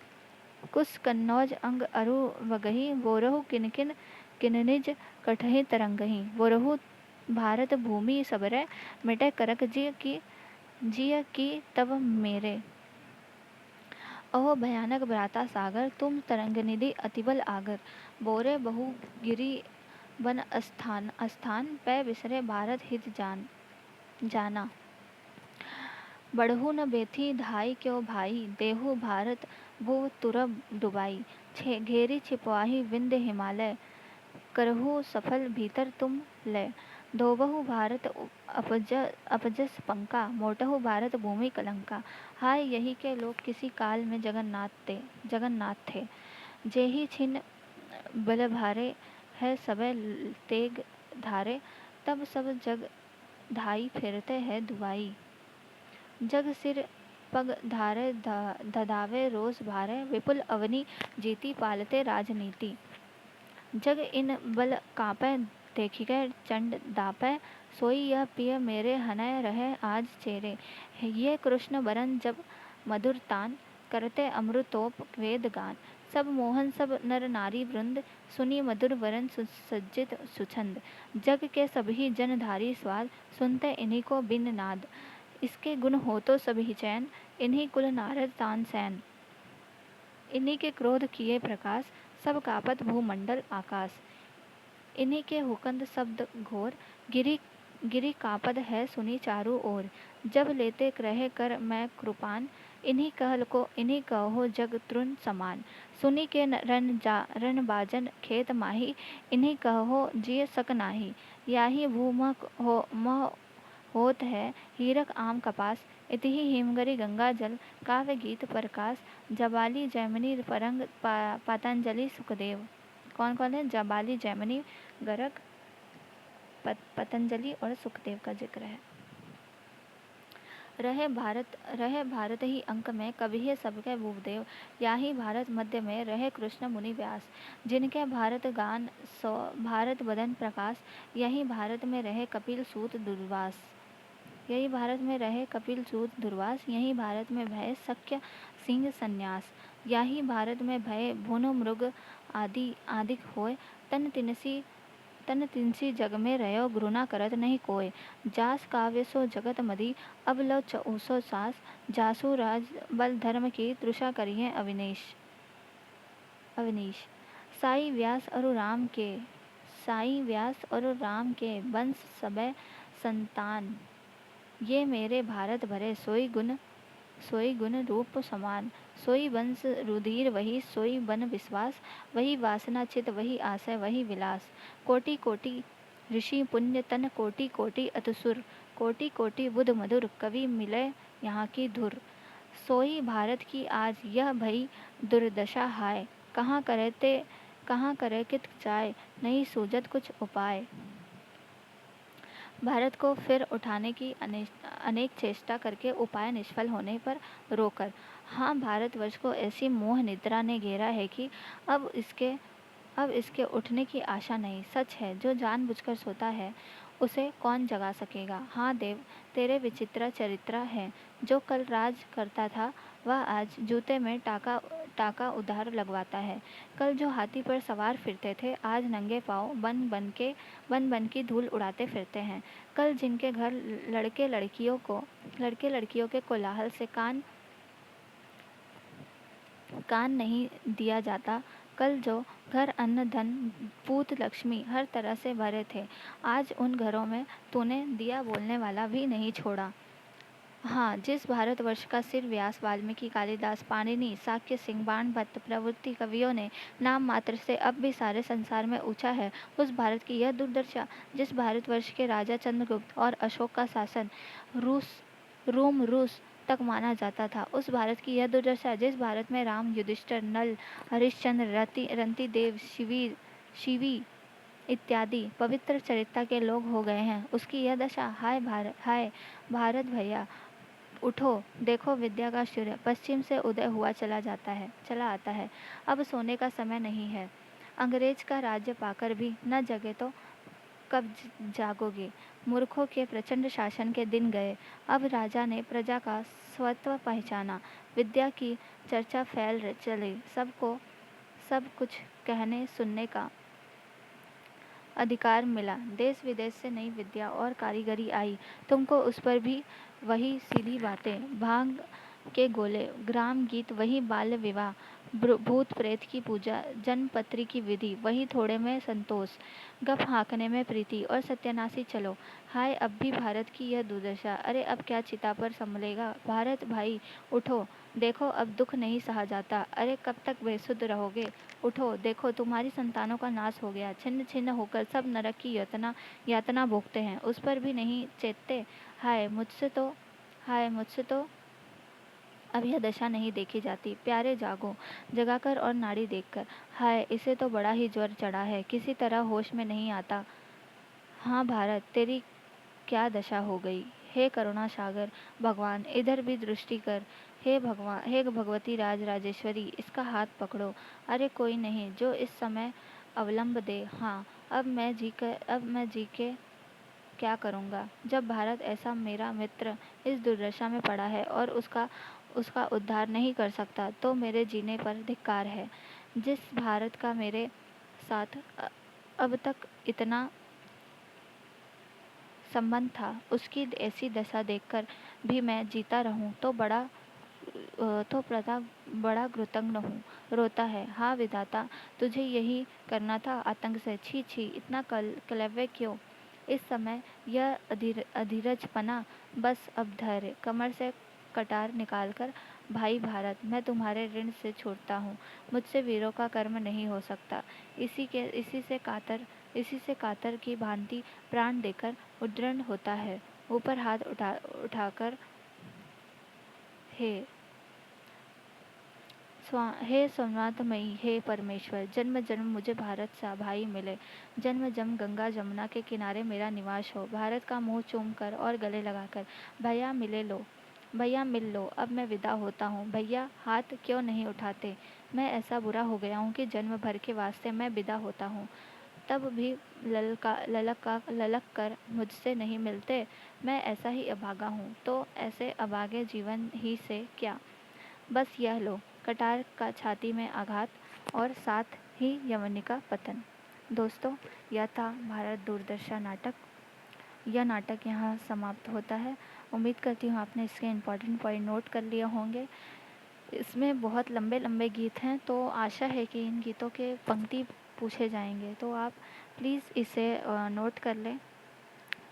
कुस कन्नौज अंग अरु वगहि, बोरहु किन किन किननिज कठहि तरंगहि। बोरहु भारत भूमि सबरै, मिटै करक जिय की तब मेरे। अहो भयानक भ्राता सागर, तुम तरंगनिधि अतिबल आगर। बोरे बहु गिरि वन स्थान स्थान, पै बिसरे भारत हित जाना। बढ़हु न बेथी धाई क्यों भाई, देहु भारत भुव तुरब डुबाई। घेरी छिपवाही विंध्य हिमालय, करहु सफल भीतर तुम लय। धोबहु भारत अपजस पंका, मोटहु भारत भूमि कलंका। हाय यही के लोग किसी काल में जगन्नाथ थे। जेहि छिन बल भारे, है सबे तेग धारे। तब सब जग धाई फिरते है दुआई। जग सिर पग धारे धधावे रोष भारे, विपुल अवनि जीती पालते राजनीति। जग इन बल कांपै, देखिकै चंड दापै। सोई यह पिय मेरे, हनय रहे आज चेरे। ये कृष्ण बरन जब मधुर तान, करते अमृतोप वेद गान। सब मोहन सब नर नारी वृंद, सुनी मधुर वरन सुसज्जित सुछंद। जग के सभी जन धारी स्वाद, सुनते इन्हीं को बिन नाद। इसके गुण हो तो सभी चैन, इन्हीं कुल नारद तानसेन। इन्हीं के क्रोध किए प्रकाश, सब कापत भूमंडल आकाश। इन्हीं के हुकंद शब्द घोर, गिरी कापद है सुनी चारों ओर। जब लेते रहे कर मैं कृपान, इन्हीं कहो जग तृण समान। सुनी के रन बाजन खेत माही, इन्हीं कहो जिय सक नाही। याही भू मह होत है, हीरक आम कपास। इतिहि हिमगरी गंगा जल, काव्य गीत प्रकाश। जबाली जैमिनी परंग, पतंजलि सुखदेव। कौन कौन है? जबाली, जैमिनी, गरग, पतंजलि और सुखदेव का जिक्र है। रहे भारत ही अंक में, कभी सबके भूदेव। याही भारत मध्य में, रहे कृष्ण मुनि व्यास। जिनके भारत गान सो भारत बदन प्रकाश, यही भारत में रहे कपिल सूत दुर्वास। यही भारत में रहे कपिल सूत दुर्वास, यही भारत में भय सख्य सिंह सन्यास। यही भारत में भय भुन मृग आदिक होय, तन तिनसी जग में रहो घृणा करत नहीं कोय। जास काव्य सो जगत मदी, अब लो चऊसो सास। जासु राज बल धर्म की, तृषा करिए अविनेश। साई व्यास और राम के वंश सबे संतान। ये मेरे भारत भरे, सोई गुण रूप समान। सोई वंश रुधिर वही, सोई बन विश्वास। वही वासना चित, वही आशय, वही विलास। कोटि कोटि ऋषि पुण्य तन, कोटि कोटि अतुसुर। कोटि कोटि बुध मधुर, कवि मिले यहाँ की धुर। सोई भारत की आज यह भई दुर्दशा हाय। कहाँ करे कित जाय, नहीं सूझत कुछ उपाय। भारत को फिर उठाने की अनेक चेष्टा करके उपाय निष्फल होने पर रोकर, हाँ, भारतवर्ष को ऐसी मोह निद्रा ने घेरा है कि अब इसके उठने की आशा नहीं। सच है, जो जानबूझकर सोता है उसे कौन जगा सकेगा। हाँ देव, तेरे विचित्र चरित्र है। जो कल राज करता था, वह आज जूते में टाका उधार लगवाता है। कल जो हाथी पर सवार फिरते थे, आज नंगे पांव बन की धूल उड़ाते फिरते हैं। कल जिनके घर लड़के लड़कियों के कोलाहल से कान नहीं दिया जाता, कल जो घर अन्न धन पूत लक्ष्मी हर तरह से भरे थे, आज उन घरों में तूने दिया बोलने वाला भी नहीं छोड़ा। हाँ, जिस भारतवर्ष का सिर व्यास, वाल्मीकि, कालिदास, पाणिनि, शाक्य सिंह, बाणभट्ट प्रभृति कवियों ने नाम मात्र से अब भी सारे संसार में ऊंचा है, उस भारत की यह दुर्दशा। जिस भारतवर्ष के राजा चंद्रगुप्त और अशोक का शासन रूस तक माना जाता था, उस भारत की यह दुर्दशा। जिस भारत में राम, युधिष्ठिर, नल, हरिश्चंद्र, रंति देव, शिवी इत्यादि पवित्र चरित्र के लोग हो गए हैं, उसकी यह दशा। हाय भारत भैया, उठो, देखो विद्या का सूर्य पश्चिम से उदय हुआ चला आता है। अब सोने का समय नहीं है। अंग्रेज का राज्य पाकर भी न जगे तो कब जागोगे? मूर्खों के प्रचंड शासन के दिन गए। अब राजा ने प्रजा का स्वत्व पहचाना। विद्या की चर्चा फैल चली। सबको सब कुछ कहने सुनने का अधिकार मिला। देश विदेश से नई विद्या और कारीगरी आई। तुमको उस पर भी वही सीधी बातें, भांग के गोले, ग्राम गीत, वही बाल्य विवाह, भूत प्रेत की पूजा, जन्मपत्री की विधि, वही थोड़े में संतोष, गप हाँकने में प्रीति और सत्यानाशी चलो। हाय अब भी भारत की यह दुर्दशा। अरे अब क्या चिता पर संभलेगा भारत भाई। उठो देखो अब दुख नहीं सहा जाता। अरे कब तक बेसुध रहोगे? उठो देखो तुम्हारी संतानों का नाश हो गया। छिन्न छिन्न होकर सब नरक की यातना भोगते हैं। उस पर भी नहीं चेतते। हाय मुझसे तो अब यह दशा नहीं देखी जाती। प्यारे जागो, जगाकर और नाड़ी देखकर। हाय इसे तो बड़ा ही ज्वर चढ़ा है, किसी तरह होश में नहीं आता। हाँ भारत, तेरी क्या दशा हो गई? हे करुणा सागर भगवान, इधर भी दृष्टि कर। हे भगवान, हे भगवती राज राजेश्वरी, इसका हाथ पकड़ो। अरे कोई नहीं जो इस समय अवलंब दे। हाँ अब मैं जी के क्या करूँगा? जब भारत ऐसा मेरा मित्र इस दुर्दशा में पड़ा है और उसका उसका उद्धार नहीं कर सकता, तो मेरे जीने पर धिक्कार है। जिस भारत का मेरे साथ अब तक इतना संबंध था, उसकी ऐसी दशा देखकर भी मैं जीता रहूं तो प्रताप बड़ा कृतज्ञ हूँ। रोता है, हाँ विधाता, तुझे यही करना था आतंक से। छी छी, इतना कलव्य क्यों? इस समय यह अधीरजपना, बस अब धैर्य। कमर से कटार निकालकर, भाई भारत, मैं तुम्हारे ऋण से छूटता हूँ। मुझसे वीरों का कर्म नहीं हो सकता। इसी से कातर की भांति प्राण देकर उद्दंड होता है। ऊपर हाथ उठाकर हे हे संवादमयी, हे परमेश्वर, जन्म जन्म मुझे भारत सा भाई मिले। जन्म जन्म गंगा जमुना के किनारे मेरा निवास हो। भारत का मुंह चूम कर और गले लगाकर, भैया मिल लो। अब मैं विदा होता हूँ। भैया हाथ क्यों नहीं उठाते? मैं ऐसा बुरा हो गया हूँ कि जन्म भर के वास्ते मैं विदा होता हूँ, तब भी ललक कर मुझसे नहीं मिलते। मैं ऐसा ही अभागा हूँ, तो ऐसे अभागे जीवन ही से क्या? बस यह लो, कटार का छाती में आघात और साथ ही यवनी का पतन। दोस्तों, यह था भारत दूरदर्शन नाटक। यह नाटक यहाँ समाप्त होता है। उम्मीद करती हूँ आपने इसके इम्पोर्टेंट पॉइंट नोट कर लिए होंगे। इसमें बहुत लंबे लंबे गीत हैं, तो आशा है कि इन गीतों के पंक्ति पूछे जाएंगे, तो आप प्लीज़ इसे नोट कर लें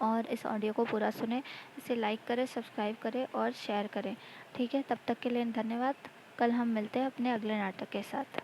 और इस ऑडियो को पूरा सुने। इसे लाइक करें, सब्सक्राइब करें और शेयर करें। ठीक है, तब तक के लिए धन्यवाद। कल हम मिलते हैं अपने अगले नाटक के साथ।